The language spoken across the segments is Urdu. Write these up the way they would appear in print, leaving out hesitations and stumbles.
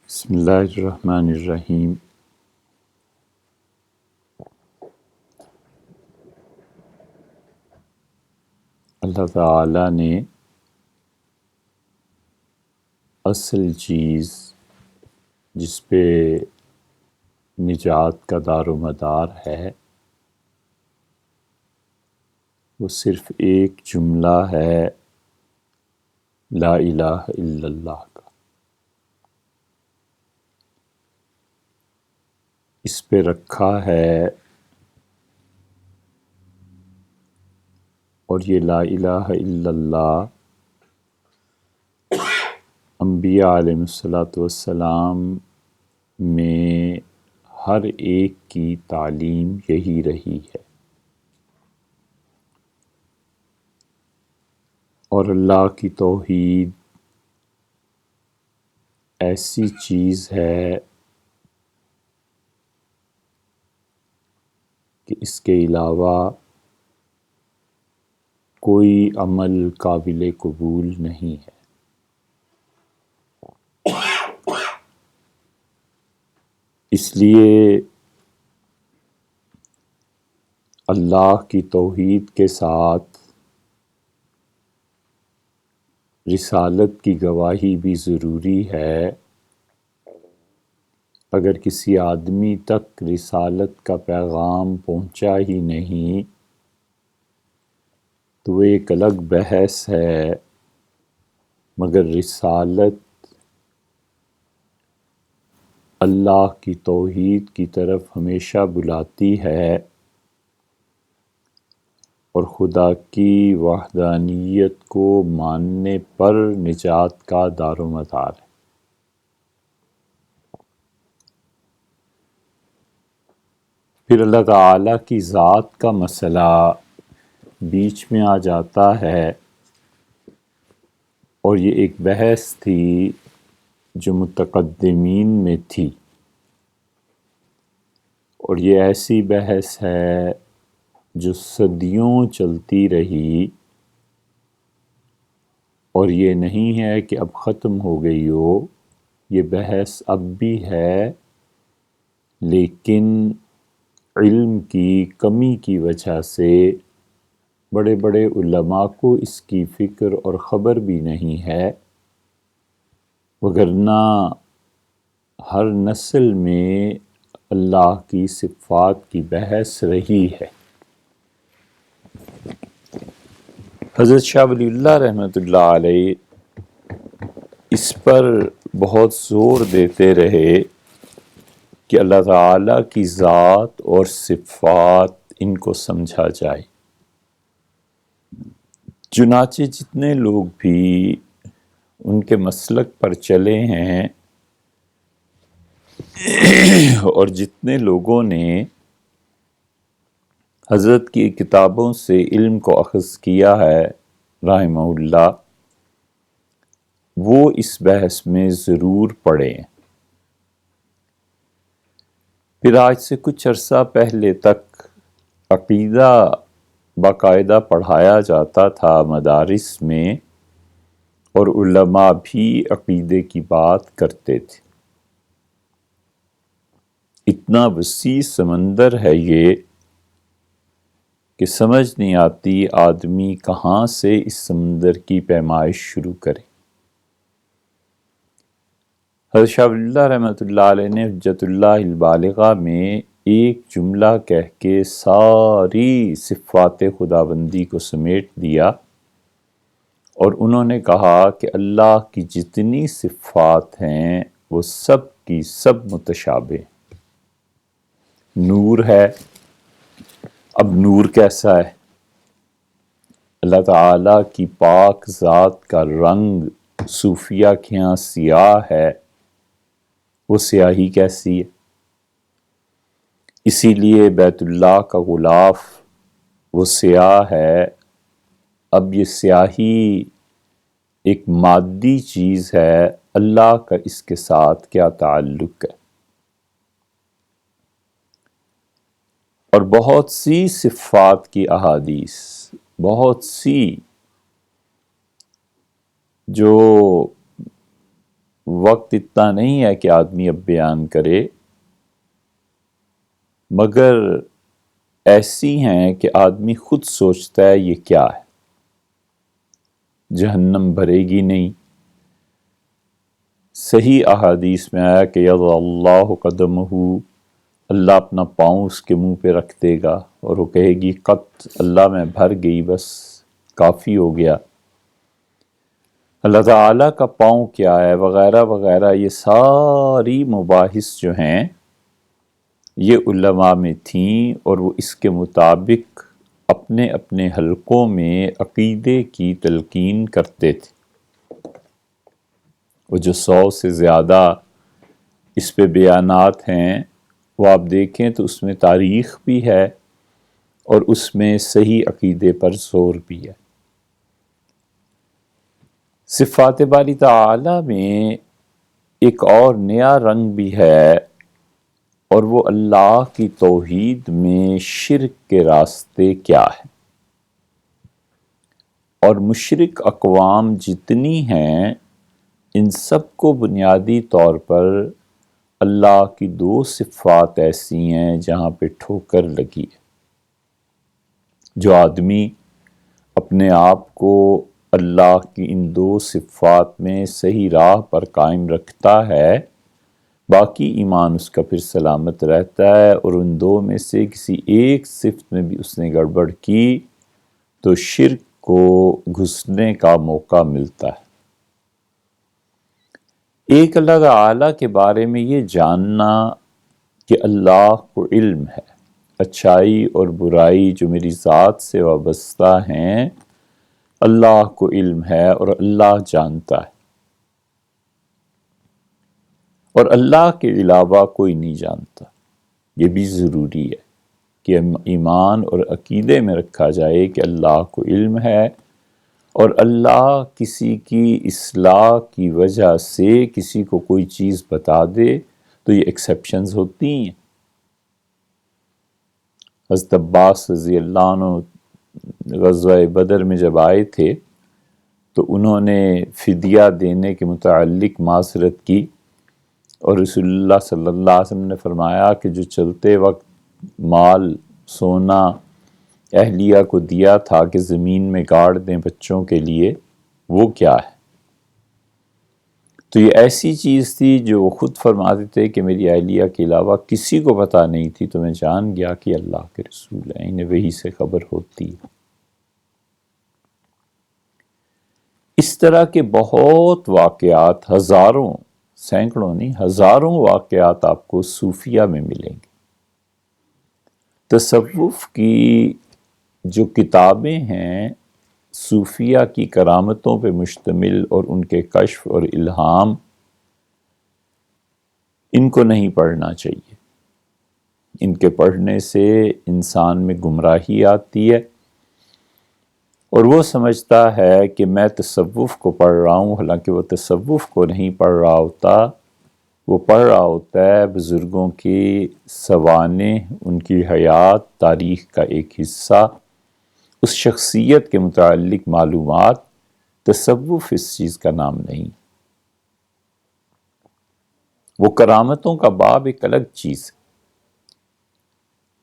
بسم اللہ الرحمن الرحیم۔ اللہ تعالیٰ نے اصل چیز جس پہ نجات کا دار و مدار ہے وہ صرف ایک جملہ ہے، لا الہ الا اللہ کا۔ اس پہ رکھا ہے اور یہ لا الہ الا اللہ انبیاء علیہم السلام میں ہر ایک کی تعلیم یہی رہی ہے، اور اللہ کی توحید ایسی چیز ہے کہ اس کے علاوہ کوئی عمل قابل قبول نہیں ہے۔ اس لیے اللہ کی توحید کے ساتھ رسالت کی گواہی بھی ضروری ہے۔ اگر کسی آدمی تک رسالت کا پیغام پہنچا ہی نہیں تو وہ ایک الگ بحث ہے، مگر رسالت اللہ کی توحید کی طرف ہمیشہ بلاتی ہے اور خدا کی وحدانیت کو ماننے پر نجات کا دار و مدار ہے۔ پھر اللہ تعالیٰ کی ذات کا مسئلہ بیچ میں آ جاتا ہے، اور یہ ایک بحث تھی جو متقدمین میں تھی، اور یہ ایسی بحث ہے جو صدیوں چلتی رہی، اور یہ نہیں ہے کہ اب ختم ہو گئی ہو، یہ بحث اب بھی ہے، لیکن علم کی کمی کی وجہ سے بڑے بڑے علماء کو اس کی فکر اور خبر بھی نہیں ہے، وگرنہ ہر نسل میں اللہ کی صفات کی بحث رہی ہے۔ حضرت شاہ ولی اللہ رحمۃ اللہ علیہ اس پر بہت زور دیتے رہے کہ اللہ تعالیٰ کی ذات اور صفات ان کو سمجھا جائے۔ چنانچہ جتنے لوگ بھی ان کے مسلک پر چلے ہیں اور جتنے لوگوں نے حضرت کی کتابوں سے علم کو اخذ کیا ہے رحمہ اللہ، وہ اس بحث میں ضرور پڑھیں۔ پھر آج سے کچھ عرصہ پہلے تک عقیدہ باقاعدہ پڑھایا جاتا تھا مدارس میں، اور علماء بھی عقیدے کی بات کرتے تھے۔ اتنا وسیع سمندر ہے یہ کہ سمجھ نہیں آتی آدمی کہاں سے اس سمندر کی پیمائش شروع کرے۔ حضرت شاہ ولی اللہ رحمۃ اللہ علیہ نے حجت اللہ البالغہ میں ایک جملہ کہہ کے ساری صفات خداوندی کو سمیٹ دیا، اور انہوں نے کہا کہ اللہ کی جتنی صفات ہیں وہ سب کی سب متشابہ ہیں۔ نور ہے، اب نور کیسا ہے؟ اللہ تعالیٰ کی پاک ذات کا رنگ صوفیہ کے یہاں سیاہ ہے، وہ سیاہی کیسی ہے؟ اسی لیے بیت اللہ کا غلاف وہ سیاہ ہے۔ اب یہ سیاہی ایک مادی چیز ہے، اللہ کا اس کے ساتھ کیا تعلق ہے؟ اور بہت سی صفات کی احادیث، بہت سی جو وقت اتنا نہیں ہے کہ آدمی اب بیان کرے، مگر ایسی ہیں کہ آدمی خود سوچتا ہے یہ کیا ہے۔ جہنم بھرے گی نہیں۔ صحیح احادیث میں آیا کہ یضع اللہ قدمہ، اللہ اپنا پاؤں اس کے منہ پہ رکھ دے گا اور وہ کہے گی قط، اللہ میں بھر گئی، بس کافی ہو گیا۔ اللہ تعالیٰ کا پاؤں کیا ہے وغیرہ وغیرہ، یہ ساری مباحث جو ہیں یہ علماء میں تھیں، اور وہ اس کے مطابق اپنے اپنے حلقوں میں عقیدے کی تلقین کرتے تھے۔ وہ جو 100 سے زیادہ اس پہ بیانات ہیں وہ آپ دیکھیں تو اس میں تاریخ بھی ہے اور اس میں صحیح عقیدے پر زور بھی ہے۔ صفات باری تعالی میں ایک اور نیا رنگ بھی ہے، اور وہ اللہ کی توحید میں شرک کے راستے کیا ہے۔ اور مشرک اقوام جتنی ہیں ان سب کو بنیادی طور پر اللہ کی 2 صفات ایسی ہیں جہاں پہ ٹھوکر لگی ہے۔ جو آدمی اپنے آپ کو اللہ کی ان 2 صفات میں صحیح راہ پر قائم رکھتا ہے، باقی ایمان اس کا پھر سلامت رہتا ہے، اور ان 2 میں سے کسی ایک صفت میں بھی اس نے گڑبڑ کی تو شرک کو گھسنے کا موقع ملتا ہے۔ ایک اللہ تعالیٰ کے بارے میں یہ جاننا کہ اللہ کو علم ہے، اچھائی اور برائی جو میری ذات سے وابستہ ہیں اللہ کو علم ہے اور اللہ جانتا ہے، اور اللہ کے علاوہ کوئی نہیں جانتا۔ یہ بھی ضروری ہے کہ ایمان اور عقیدے میں رکھا جائے کہ اللہ کو علم ہے، اور اللہ کسی کی اصلاح کی وجہ سے کسی کو کوئی چیز بتا دے تو یہ ایکسیپشنز ہوتی ہیں۔ حضرت عباس رضی اللہ عنہ غزوہ بدر میں جب آئے تھے تو انہوں نے فدیہ دینے کے متعلق معذرت کی، اور رسول اللہ صلی اللہ علیہ وسلم نے فرمایا کہ جو چلتے وقت مال سونا اہلیہ کو دیا تھا کہ زمین میں گاڑ دیں بچوں کے لیے، وہ کیا ہے؟ تو یہ ایسی چیز تھی جو وہ خود فرماتے تھے کہ میری اہلیہ کے علاوہ کسی کو پتہ نہیں تھی، تو میں جان گیا کہ اللہ کے رسول ہیں، انہیں وحی سے خبر ہوتی ہے۔ اس طرح کے بہت واقعات، ہزاروں، سینکڑوں نہیں، ہزاروں واقعات آپ کو صوفیہ میں ملیں گے۔ تصوف کی جو کتابیں ہیں صوفیہ کی کرامتوں پہ مشتمل اور ان کے کشف اور الہام، ان کو نہیں پڑھنا چاہیے۔ ان کے پڑھنے سے انسان میں گمراہی آتی ہے، اور وہ سمجھتا ہے کہ میں تصوف کو پڑھ رہا ہوں، حالانکہ وہ تصوف کو نہیں پڑھ رہا ہوتا، وہ پڑھ رہا ہوتا ہے بزرگوں کی سوانح، ان کی حیات، تاریخ کا ایک حصہ، اس شخصیت کے متعلق معلومات۔ تصوف اس چیز کا نام نہیں۔ وہ کرامتوں کا باب ایک الگ چیز ہے۔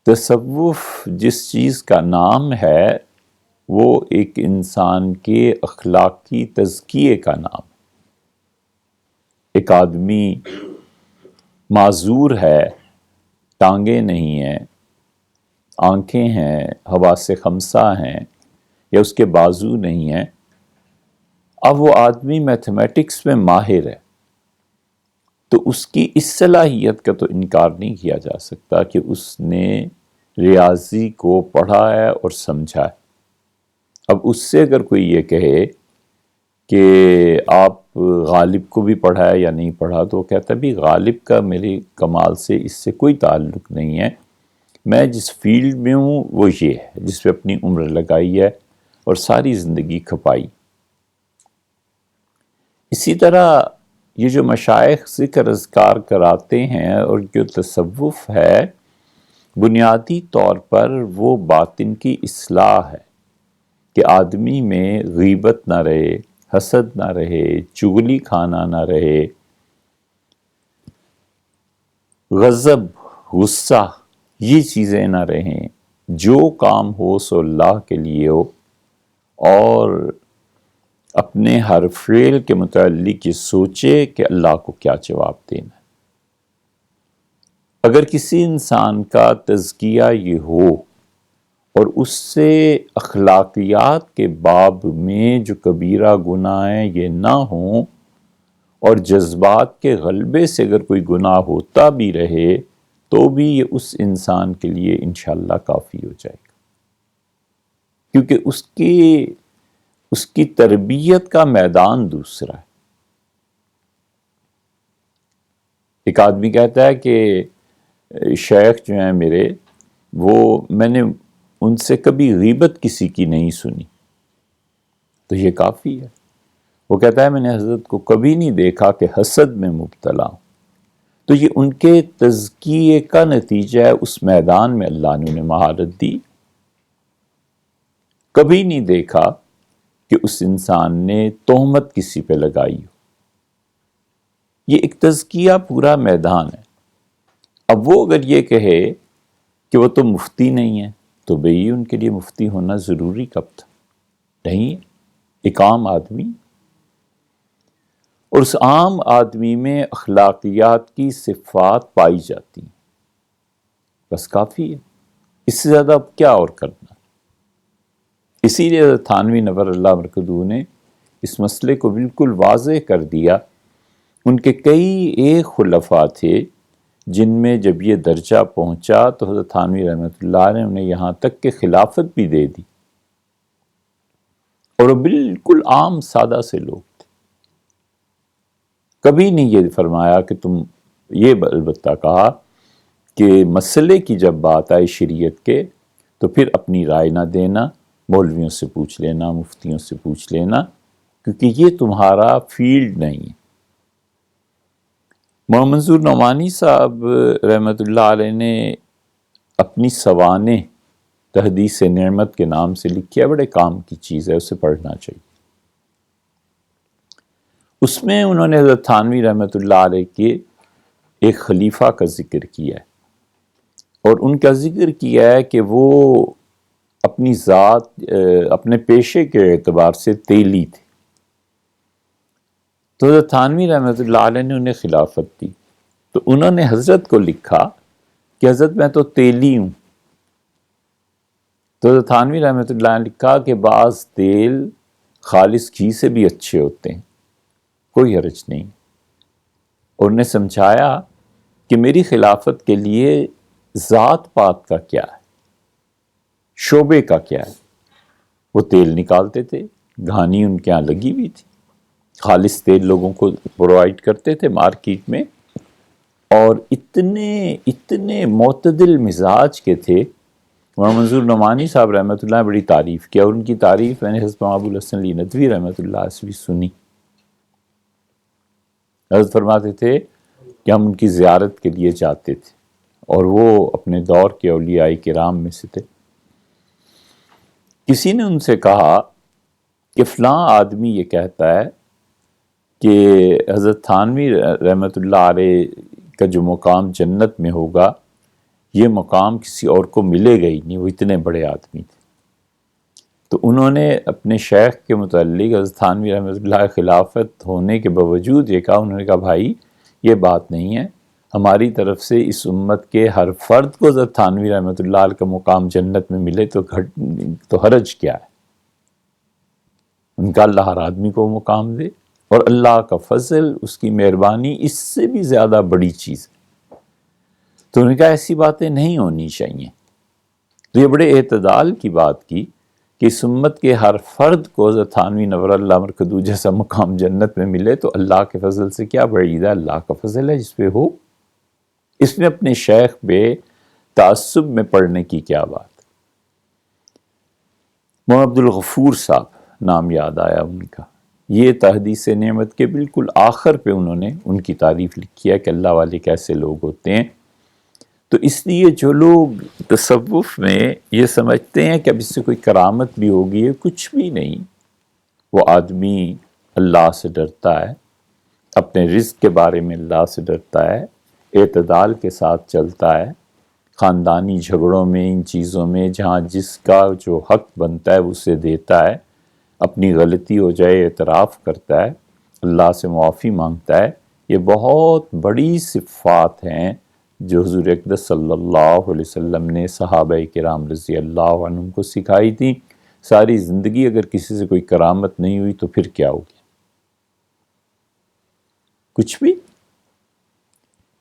تصوف جس چیز کا نام ہے وہ ایک انسان کے اخلاقی تزکیے کا نام ہے۔ ایک آدمی معذور ہے، ٹانگیں نہیں ہیں، آنکھیں ہیں، حواس خمسہ ہیں، یا اس کے بازو نہیں ہیں، اب وہ آدمی میتھمیٹکس میں ماہر ہے تو اس کی اس صلاحیت کا تو انکار نہیں کیا جا سکتا کہ اس نے ریاضی کو پڑھا ہے اور سمجھا ہے۔ اب اس سے اگر کوئی یہ کہے کہ آپ غالب کو بھی پڑھا ہے یا نہیں پڑھا، تو وہ کہتا ہے بھی غالب کا میرے کمال سے اس سے کوئی تعلق نہیں ہے، میں جس فیلڈ میں ہوں وہ یہ ہے جس پہ اپنی عمر لگائی ہے اور ساری زندگی کھپائی۔ اسی طرح یہ جو مشائخ ذکر اذکار کراتے ہیں اور جو تصوف ہے، بنیادی طور پر وہ باطن کی اصلاح ہے کہ آدمی میں غیبت نہ رہے، حسد نہ رہے، چغلی کھانا نہ رہے، غضب، غصہ، یہ چیزیں نہ رہیں. جو کام ہو سو اللہ کے لیے ہو، اور اپنے ہر فعل کے متعلق یہ سوچے کہ اللہ کو کیا جواب دینا ہے. اگر کسی انسان کا تزکیہ یہ ہو اور اس سے اخلاقیات کے باب میں جو کبیرہ گناہ ہیں یہ نہ ہوں، اور جذبات کے غلبے سے اگر کوئی گناہ ہوتا بھی رہے تو بھی یہ اس انسان کے لیے انشاءاللہ کافی ہو جائے گا، کیونکہ اس کی تربیت کا میدان دوسرا ہے. ایک آدمی کہتا ہے کہ شیخ جو ہیں میرے، وہ میں نے ان سے کبھی غیبت کسی کی نہیں سنی، تو یہ کافی ہے. وہ کہتا ہے میں نے حضرت کو کبھی نہیں دیکھا کہ حسد میں مبتلا ہوں. تو یہ ان کے تزکیے کا نتیجہ ہے. اس میدان میں اللہ نے انہیں مہارت دی. کبھی نہیں دیکھا کہ اس انسان نے تہمت کسی پہ لگائی ہو. یہ ایک تزکیہ پورا میدان ہے. اب وہ اگر یہ کہے کہ وہ تو مفتی نہیں ہے، تو بھئی ان کے لیے مفتی ہونا ضروری کب تھا؟ نہیں، ایک عام آدمی، اور اس عام آدمی میں اخلاقیات کی صفات پائی جاتی ہیں، بس کافی ہے. اس سے زیادہ اب کیا اور کرنا؟ اسی لیے حضرت تھانوی نور اللہ مرکزہ نے اس مسئلے کو بالکل واضح کر دیا. ان کے کئی ایک خلفاء تھے جن میں جب یہ درجہ پہنچا تو حضرت تھانوی رحمۃ اللہ نے انہیں یہاں تک کہ خلافت بھی دے دی، اور وہ بالکل عام سادہ سے لوگ تھے. کبھی نہیں یہ فرمایا کہ تم، یہ البتہ کہا کہ مسئلے کی جب بات آئی شریعت کے تو پھر اپنی رائے نہ دینا، مولویوں سے پوچھ لینا، مفتیوں سے پوچھ لینا، کیونکہ یہ تمہارا فیلڈ نہیں ہے. محمد منظور نعمانی صاحب رحمۃ اللہ علیہ نے اپنی سوانح تحدیث نعمت کے نام سے لکھی ہے، بڑے کام کی چیز ہے، اسے پڑھنا چاہیے. اس میں انہوں نے حضرت تھانوی رحمۃ اللہ علیہ کے ایک خلیفہ کا ذکر کیا ہے، اور ان کا ذکر کیا ہے کہ وہ اپنی ذات، اپنے پیشے کے اعتبار سے تیلی تھے. تو حضرت تھانوی رحمۃ اللہ علیہ نے انہیں خلافت دی، تو انہوں نے حضرت کو لکھا کہ حضرت میں تو تیلی ہوں. تو حضرت تھانوی رحمۃ اللہ نے لکھا کہ بعض تیل خالص گھی سے بھی اچھے ہوتے ہیں، کوئی حرج نہیں. اور انہیں سمجھایا کہ میری خلافت کے لیے ذات پات کا کیا ہے، شعبے کا کیا ہے. وہ تیل نکالتے تھے، گھانی ان کے ہاں لگی ہوئی تھی، خالص تیل لوگوں کو پرووائڈ کرتے تھے مارکیٹ میں، اور اتنے معتدل مزاج کے تھے. محمد منظور نعمانی صاحب رحمۃ اللہ نے بڑی تعریف کیا، اور ان کی تعریف میں نے حضرت ابو الحسن علی ندوی رحمۃ اللہ سے بھی سنی. حضرت فرماتے تھے کہ ہم ان کی زیارت کے لیے جاتے تھے، اور وہ اپنے دور کے اولیاء کرام میں سے تھے. کسی نے ان سے کہا کہ فلاں آدمی یہ کہتا ہے کہ حضرت تھانوی رحمۃ اللہ علیہ کا جو مقام جنت میں ہوگا، یہ مقام کسی اور کو ملے گا ہی نہیں، وہ اتنے بڑے آدمی تھے. تو انہوں نے اپنے شیخ کے متعلق حضرت تھانوی رحمۃ اللہ خلافت ہونے کے باوجود یہ کہا، انہوں نے کہا بھائی یہ بات نہیں ہے، ہماری طرف سے اس امت کے ہر فرد کو حضرت تھانوی رحمۃ اللہ علیہ کا مقام جنت میں ملے تو حرج کیا ہے. ان کا اللہ ہر آدمی کو مقام دے، اور اللہ کا فضل، اس کی مہربانی اس سے بھی زیادہ بڑی چیز ہے. تو انہوں نے کہا ایسی باتیں نہیں ہونی چاہیے. تو یہ بڑے اعتدال کی بات کی کہ اس امت کے ہر فرد کو حضرت تھانوی نور اللہ مرکزہ جیسا مقام جنت میں ملے تو اللہ کے فضل سے کیا بعید ہے، اللہ کا فضل ہے جس پہ ہو. اس میں اپنے شیخ بے تعصب میں پڑھنے کی کیا بات. محمد عبد الغفور صاحب نام یاد آیا ان کا، یہ تحدیث نعمت کے بالکل آخر پہ انہوں نے ان کی تعریف لکھی ہے کہ اللہ والے کیسے لوگ ہوتے ہیں. تو اس لیے جو لوگ تصوف میں یہ سمجھتے ہیں کہ اب اس سے کوئی کرامت بھی ہوگی، کچھ بھی نہیں. وہ آدمی اللہ سے ڈرتا ہے، اپنے رزق کے بارے میں اللہ سے ڈرتا ہے، اعتدال کے ساتھ چلتا ہے، خاندانی جھگڑوں میں، ان چیزوں میں جہاں جس کا جو حق بنتا ہے اسے دیتا ہے، اپنی غلطی ہو جائے اعتراف کرتا ہے، اللہ سے معافی مانگتا ہے۔ یہ بہت بڑی صفات ہیں جو حضور اقدس صلی اللہ علیہ وسلم نے صحابہ کرام رضی اللہ عنہم کو سکھائی تھی۔ ساری زندگی اگر کسی سے کوئی کرامت نہیں ہوئی تو پھر کیا ہوگی؟ کچھ بھی۔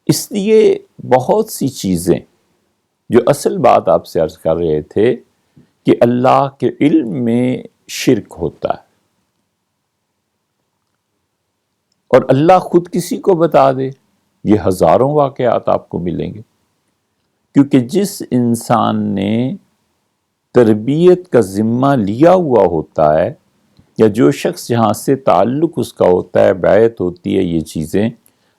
اس لیے بہت سی چیزیں جو اصل بات آپ سے عرض کر رہے تھے کہ اللہ کے علم میں شرک ہوتا ہے، اور اللہ خود کسی کو بتا دے، یہ ہزاروں واقعات آپ کو ملیں گے۔ کیونکہ جس انسان نے تربیت کا ذمہ لیا ہوا ہوتا ہے، یا جو شخص جہاں سے تعلق اس کا ہوتا ہے، بیعت ہوتی ہے یہ چیزیں،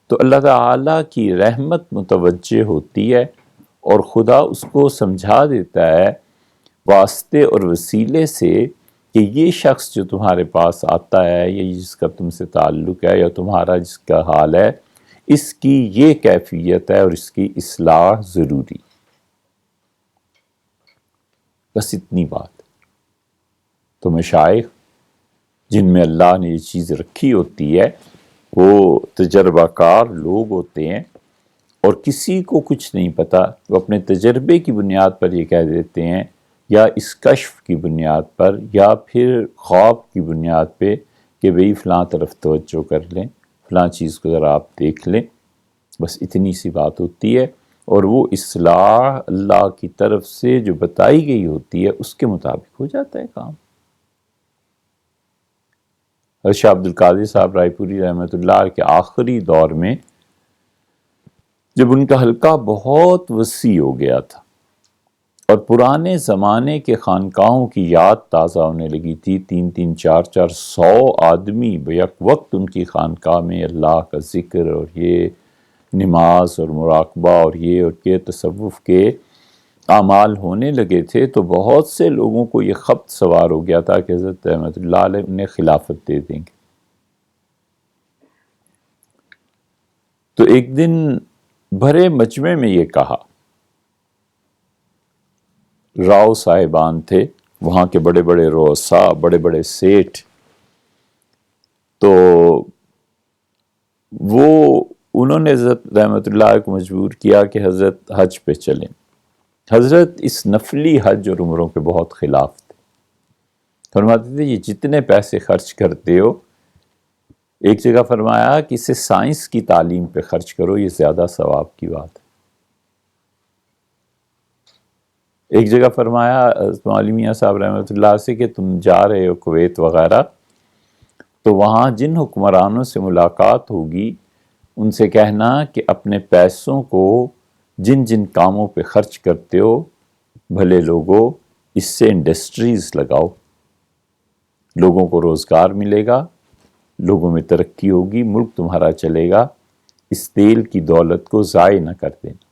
تو اللہ تعالیٰ کی رحمت متوجہ ہوتی ہے، اور خدا اس کو سمجھا دیتا ہے واسطے اور وسیلے سے کہ یہ شخص جو تمہارے پاس آتا ہے، یا جس کا تم سے تعلق ہے، یا تمہارا جس کا حال ہے، اس کی یہ کیفیت ہے اور اس کی اصلاح ضروری۔ بس اتنی بات۔ تو مشائخ جن میں اللہ نے یہ چیز رکھی ہوتی ہے، وہ تجربہ کار لوگ ہوتے ہیں، اور کسی کو کچھ نہیں پتا، وہ اپنے تجربے کی بنیاد پر یہ کہہ دیتے ہیں، یا اس کشف کی بنیاد پر، یا پھر خواب کی بنیاد پہ کہ بھئی فلاں طرف توجہ کر لیں، فلاں چیز کو ذرا آپ دیکھ لیں۔ بس اتنی سی بات ہوتی ہے، اور وہ اصلاح اللہ کی طرف سے جو بتائی گئی ہوتی ہے اس کے مطابق ہو جاتا ہے کام۔ شاہ عبد القادر صاحب رائے پوری رحمۃ اللہ کے آخری دور میں جب ان کا حلقہ بہت وسیع ہو گیا تھا اور پرانے زمانے کے خانقاہوں کی یاد تازہ ہونے لگی تھی، 300 400 100 آدمی بیک وقت ان کی خانقاہ میں اللہ کا ذکر اور یہ نماز اور مراقبہ اور یہ تصوف کے اعمال ہونے لگے تھے، تو بہت سے لوگوں کو یہ خبط سوار ہو گیا تھا کہ حضرت رحمۃ اللہ علیہ انہیں خلافت دے دیں گے۔ تو ایک دن بھرے مجمع میں یہ کہا، راؤ صاحبان تھے وہاں کے، بڑے بڑے رؤساء، بڑے بڑے سیٹھ، تو انہوں نے حضرت رحمۃ اللہ کو مجبور کیا کہ حضرت حج پہ چلیں۔ حضرت اس نفلی حج اور عمروں کے بہت خلاف تھے، فرماتے تھے یہ جتنے پیسے خرچ کرتے ہو، ایک جگہ فرمایا کہ اسے سائنس کی تعلیم پہ خرچ کرو، یہ زیادہ ثواب کی بات ہے۔ ایک جگہ فرمایا مولانا میاں صاحب رحمۃ اللہ سے کہ تم جا رہے ہو کویت وغیرہ، تو وہاں جن حکمرانوں سے ملاقات ہوگی ان سے کہنا کہ اپنے پیسوں کو جن جن کاموں پہ خرچ کرتے ہو بھلے لوگوں، اس سے انڈسٹریز لگاؤ، لوگوں کو روزگار ملے گا، لوگوں میں ترقی ہوگی، ملک تمہارا چلے گا، اس تیل کی دولت کو ضائع نہ کر دینا۔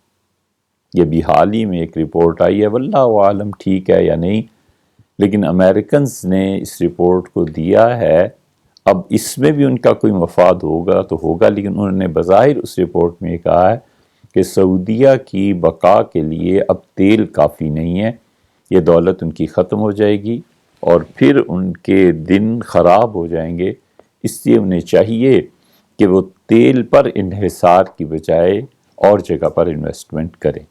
یہ بھی حال ہی میں ایک رپورٹ آئی ہے، واللہ عالم ٹھیک ہے یا نہیں، لیکن امریکنز نے اس رپورٹ کو دیا ہے۔ اب اس میں بھی ان کا کوئی مفاد ہوگا تو ہوگا، لیکن انہوں نے بظاہر اس رپورٹ میں کہا ہے کہ سعودیہ کی بقا کے لیے اب تیل کافی نہیں ہے، یہ دولت ان کی ختم ہو جائے گی اور پھر ان کے دن خراب ہو جائیں گے۔ اس لیے انہیں چاہیے کہ وہ تیل پر انحصار کی بجائے اور جگہ پر انویسٹمنٹ کریں۔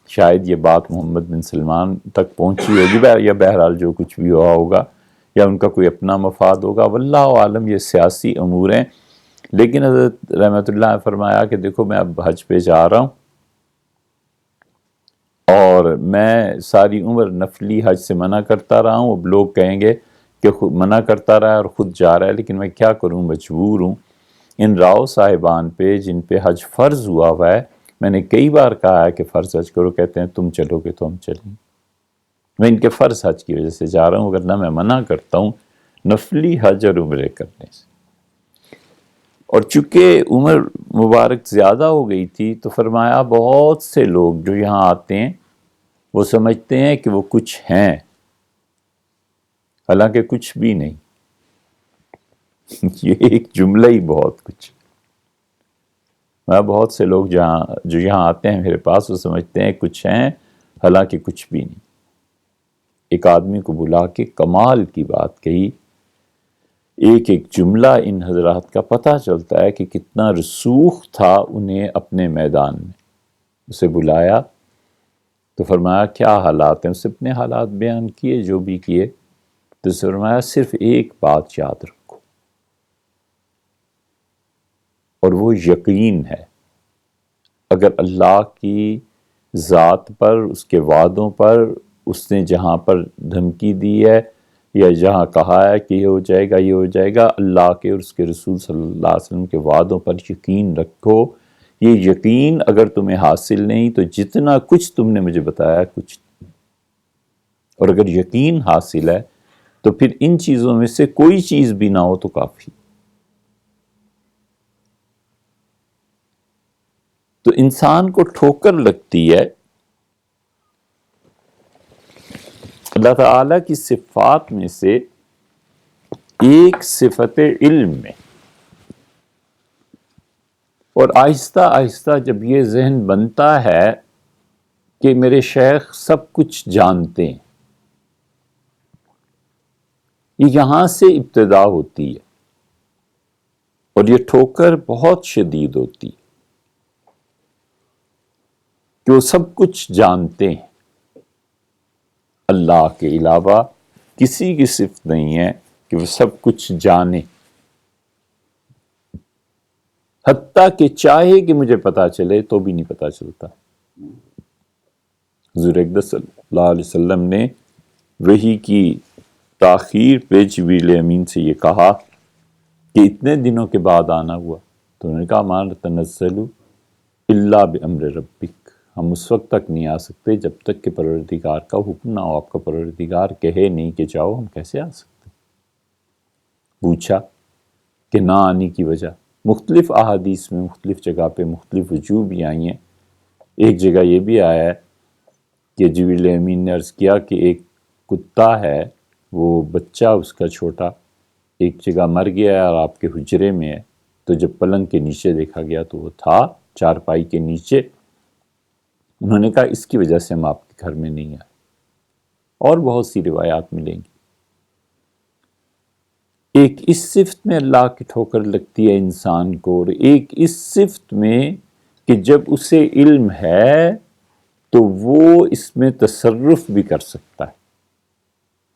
شاید یہ بات محمد بن سلمان تک پہنچی ہوگی، یا بہرحال جو کچھ بھی ہوا ہوگا، یا ان کا کوئی اپنا مفاد ہوگا، واللہ عالم، یہ سیاسی امور ہیں۔ لیکن حضرت رحمۃ اللہ نے فرمایا کہ دیکھو میں اب حج پہ جا رہا ہوں، اور میں ساری عمر نفلی حج سے منع کرتا رہا ہوں، اب لوگ کہیں گے کہ خود منع کرتا رہا ہے اور خود جا رہا ہے، لیکن میں کیا کروں، مجبور ہوں۔ ان راؤ صاحبان پہ جن پہ حج فرض ہوا ہے، میں نے کئی بار کہا ہے کہ فرض حج کرو، کہتے ہیں تم چلو گے تو ہم چلیں۔ میں ان کے فرض حج کی وجہ سے جا رہا ہوں، ورنہ میں منع کرتا ہوں نفلی حج اور عمرے کرنے سے۔ اور چونکہ عمر مبارک زیادہ ہو گئی تھی تو فرمایا بہت سے لوگ جو یہاں آتے ہیں وہ سمجھتے ہیں کہ وہ کچھ ہیں، حالانکہ کچھ بھی نہیں۔ یہ ایک جملہ ہی بہت کچھ۔ بہت سے لوگ جو یہاں آتے ہیں میرے پاس وہ سمجھتے ہیں کچھ ہیں حالانکہ کچھ بھی نہیں. ایک آدمی کو بلا کے کمال کی بات کہی، ایک ایک جملہ ان حضرات کا پتہ چلتا ہے کہ کتنا رسوخ تھا انہیں اپنے میدان میں. اسے بلایا تو فرمایا کیا حالات ہیں، اسے اپنے حالات بیان کیے جو بھی کیے. تو اسے فرمایا صرف ایک بات یاد رکھو، اور وہ یقین ہے. اگر اللہ کی ذات پر، اس کے وعدوں پر، اس نے جہاں پر دھمکی دی ہے یا جہاں کہا ہے کہ یہ ہو جائے گا یہ ہو جائے گا، اللہ کے اور اس کے رسول صلی اللہ علیہ وسلم کے وعدوں پر یقین رکھو. یہ یقین اگر تمہیں حاصل نہیں تو جتنا کچھ تم نے مجھے بتایا کچھ نہیں. اور اگر یقین حاصل ہے تو پھر ان چیزوں میں سے کوئی چیز بھی نہ ہو تو کافی. تو انسان کو ٹھوکر لگتی ہے اللہ تعالیٰ کی صفات میں سے ایک صفت علم میں، اور آہستہ آہستہ جب یہ ذہن بنتا ہے کہ میرے شیخ سب کچھ جانتے ہیں، یہ یہاں سے ابتدا ہوتی ہے اور یہ ٹھوکر بہت شدید ہوتی ہے کہ وہ سب کچھ جانتے ہیں. اللہ کے علاوہ کسی کی صفت نہیں ہے کہ وہ سب کچھ جانے، حتیٰ کہ چاہے کہ مجھے پتا چلے تو بھی نہیں پتا چلتا. حضور اقدس صلی اللہ علیہ وسلم نے وحی کی تاخیر پہ جبریل امین سے یہ کہا کہ اتنے دنوں کے بعد آنا ہوا. تو انہوں نے کہا ما نتنزل الا بامر ربک، ہم اس وقت تک نہیں آ سکتے جب تک کہ پروردگار کا حکم نہ ہو. آپ کا پروردگار کہے نہیں کہ جاؤ، ہم کیسے آ سکتے؟ پوچھا کہ نہ آنے کی وجہ، مختلف احادیث میں مختلف جگہ پہ مختلف وجوہ بھی آئی ہیں. ایک جگہ یہ بھی آیا ہے کہ جبریل امین نے عرض کیا کہ ایک کتا ہے، وہ بچہ اس کا چھوٹا ایک جگہ مر گیا ہے اور آپ کے حجرے میں ہے. تو جب پلنگ کے نیچے دیکھا گیا تو وہ تھا چارپائی کے نیچے. انہوں نے کہا اس کی وجہ سے ہم آپ کے گھر میں نہیں آئے. اور بہت سی روایات ملیں گی. ایک اس صفت میں اللہ کی ٹھوکر لگتی ہے انسان کو، اور ایک اس صفت میں کہ جب اسے علم ہے تو وہ اس میں تصرف بھی کر سکتا ہے،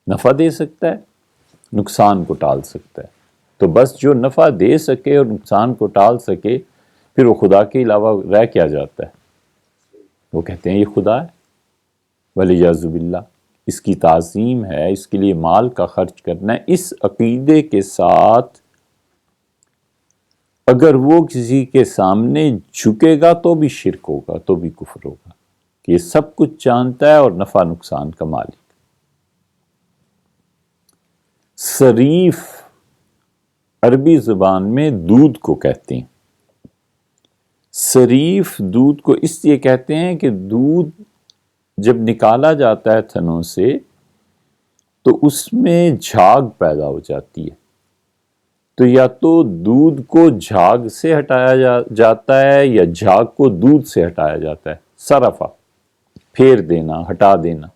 نفع دے سکتا ہے، نقصان کو ٹال سکتا ہے. تو بس جو نفع دے سکے اور نقصان کو ٹال سکے، پھر وہ خدا کے علاوہ رہ کیا جاتا ہے؟ وہ کہتے ہیں یہ خدا ہے، ولیعوذ باللہ. اس کی تعظیم ہے، اس کے لیے مال کا خرچ کرنا ہے. اس عقیدے کے ساتھ اگر وہ کسی کے سامنے جھکے گا تو بھی شرک ہوگا، تو بھی کفر ہوگا کہ یہ سب کچھ جانتا ہے اور نفع نقصان کا مالک. صریف عربی زبان میں دودھ کو کہتے ہیں. صریف دودھ کو اس لیے کہتے ہیں کہ دودھ جب نکالا جاتا ہے تھنوں سے تو اس میں جھاگ پیدا ہو جاتی ہے. تو یا تو دودھ کو جھاگ سے ہٹایا جاتا ہے یا جھاگ کو دودھ سے ہٹایا جاتا ہے. صرفہ پھیر دینا، ہٹا دینا.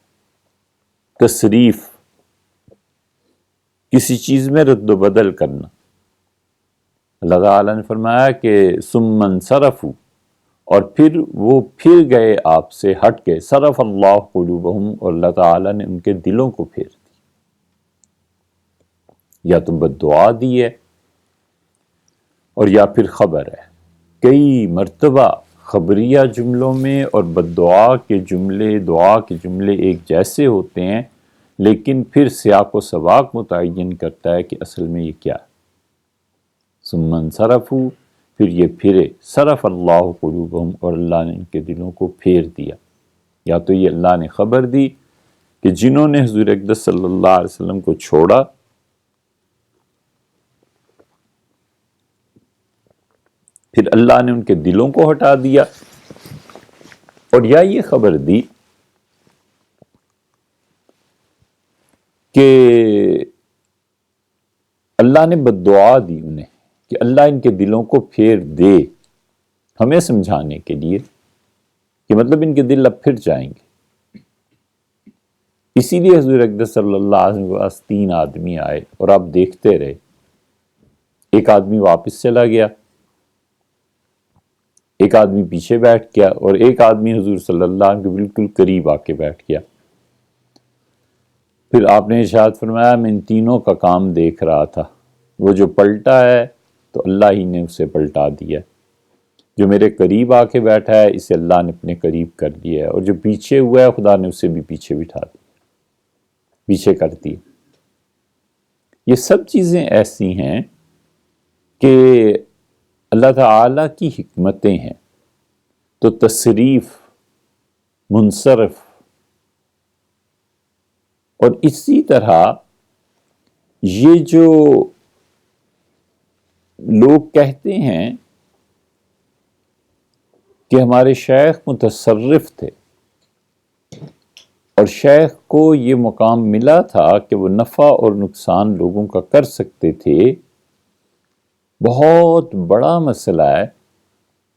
تصریف کسی چیز میں رد و بدل کرنا. اللہ تعالیٰ نے فرمایا کہ ثم انصرفوا، اور پھر وہ پھر گئے آپ سے، ہٹ گئے. صرف اللہ قلوبہم، اور اللہ تعالیٰ نے ان کے دلوں کو پھیر دی. یا تو بد دعا دی ہے اور یا پھر خبر ہے. کئی مرتبہ خبریہ جملوں میں اور بد دعا کے جملے، دعا کے جملے ایک جیسے ہوتے ہیں، لیکن پھر سیاق و سباق متعین کرتا ہے کہ اصل میں یہ کیا ہے. ثم انصرفوا، پھر یہ پھرے. صرف اللہ قلوبہم، اور اللہ نے ان کے دلوں کو پھیر دیا. یا تو یہ اللہ نے خبر دی کہ جنہوں نے حضور اقدس صلی اللہ علیہ وسلم کو چھوڑا پھر اللہ نے ان کے دلوں کو ہٹا دیا، اور یا یہ خبر دی کہ اللہ نے بد دعا دی انہیں کہ اللہ ان کے دلوں کو پھیر دے. ہمیں سمجھانے کے لیے کہ مطلب ان کے دل اب پھر جائیں گے۔ اسی لیے حضور اقدس صلی اللہ علیہ وسلم کے پاس 3 آدمی آئے اور آپ دیکھتے رہے، ایک آدمی واپس چلا گیا، ایک آدمی پیچھے بیٹھ گیا، اور ایک آدمی حضور صلی اللہ علیہ وسلم کے بالکل قریب آ کے بیٹھ گیا۔ پھر آپ نے ارشاد فرمایا میں ان تینوں کا کام دیکھ رہا تھا، وہ جو پلٹا ہے تو اللہ ہی نے اسے پلٹا دیا، جو میرے قریب آ کے بیٹھا ہے اسے اللہ نے اپنے قریب کر دیا ہے، اور جو پیچھے ہوا ہے خدا نے اسے بھی پیچھے بٹھا دیا، پیچھے کر دی۔ یہ سب چیزیں ایسی ہیں کہ اللہ تعالیٰ کی حکمتیں ہیں، تو تصریف، منصرف، اور اسی طرح یہ جو لوگ کہتے ہیں کہ ہمارے شیخ متصرف تھے اور شیخ کو یہ مقام ملا تھا کہ وہ نفع اور نقصان لوگوں کا کر سکتے تھے، بہت بڑا مسئلہ ہے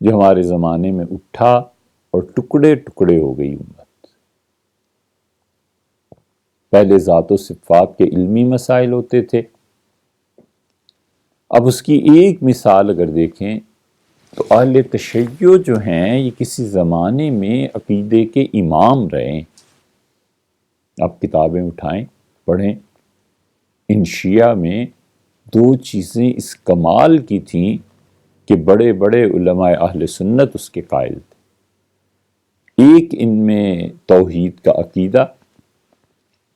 جو ہمارے زمانے میں اٹھا اور ٹکڑے ٹکڑے ہو گئی امت۔ پہلے ذات و صفات کے علمی مسائل ہوتے تھے، اب اس کی ایک مثال اگر دیکھیں تو اہل تشیع جو ہیں یہ کسی زمانے میں عقیدے کے امام رہے ہیں۔ آپ کتابیں اٹھائیں، پڑھیں، ان شیعہ میں 2 چیزیں اس کمال کی تھیں کہ بڑے بڑے علماء اہل سنت اس کے قائل تھے۔ ایک ان میں توحید کا عقیدہ،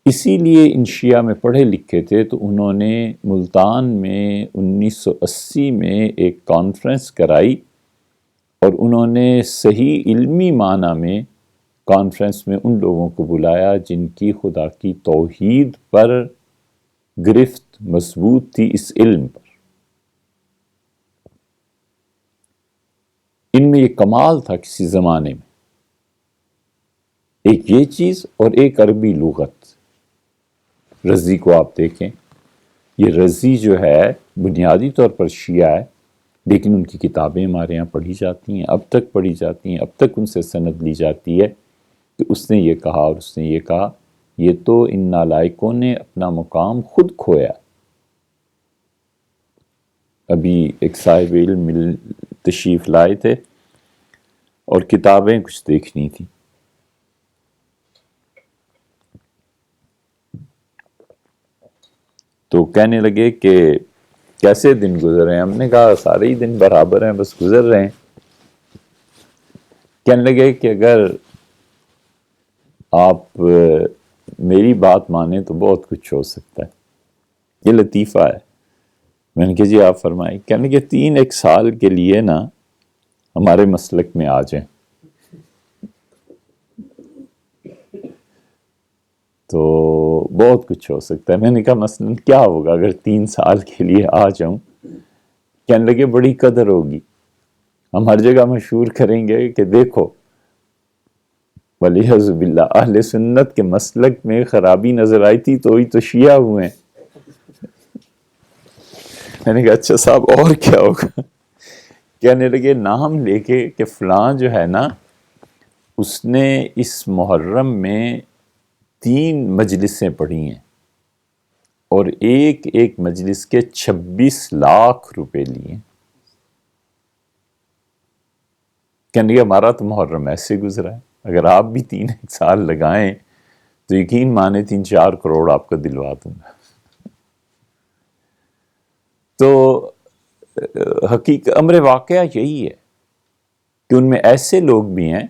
اسی لیے ان شیعہ میں پڑھے لکھے تھے، تو انہوں نے ملتان میں 1980 میں ایک کانفرنس کرائی اور انہوں نے صحیح علمی معنی میں کانفرنس میں ان لوگوں کو بلایا جن کی خدا کی توحید پر گرفت مضبوط تھی، اس علم پر۔ ان میں یہ کمال تھا کسی زمانے میں، ایک یہ چیز اور ایک عربی لغت۔ رضی کو آپ دیکھیں، یہ رضی جو ہے بنیادی طور پر شیعہ ہے، لیکن ان کی کتابیں ہمارے یہاں پڑھی جاتی ہیں، اب تک پڑھی جاتی ہیں، اب تک ان سے سند لی جاتی ہے کہ اس نے یہ کہا اور اس نے یہ کہا۔ یہ تو ان نالائکوں نے اپنا مقام خود کھویا۔ ابھی ایک صاحب علم تشریف لائے تھے اور کتابیں کچھ دیکھنی تھی، تو کہنے لگے کہ کیسے دن گزر رہے ہیں؟ ہم نے کہا سارے ہی دن برابر ہیں، بس گزر رہے ہیں۔ کہنے لگے کہ اگر آپ میری بات مانیں تو بہت کچھ ہو سکتا ہے، یہ لطیفہ ہے۔ میں نے کہا جی آپ فرمائیں۔ کہنے لگے 3 سال کے لیے نا ہمارے مسلک میں آ جائیں تو بہت کچھ ہو سکتا ہے۔ میں نے کہا مثلاً کیا ہوگا اگر 3 سال کے لیے آ جاؤں؟ کہنے لگے بڑی قدر ہوگی، ہم ہر جگہ مشہور کریں گے کہ دیکھو ولیعذ باللہ اہل سنت کے مسلک میں خرابی نظر آئی تھی تو ہی تو شیعہ ہوئے ہیں۔ میں نے کہا اچھا صاحب اور کیا ہوگا؟ کہنے لگے نام لے کے کہ فلاں جو ہے نا اس نے اس محرم میں 3 مجلسیں پڑھی ہیں اور ایک ایک مجلس کے 26 لاکھ روپے لیے۔ کہنے لگے ہمارا تو محرم ایسے گزرا ہے، اگر آپ بھی 3 سال لگائیں تو یقین مانے 3-4 کروڑ آپ کو دلوا دوں گا۔ تو حقیقت امر واقعہ یہی ہے کہ ان میں ایسے لوگ بھی ہیں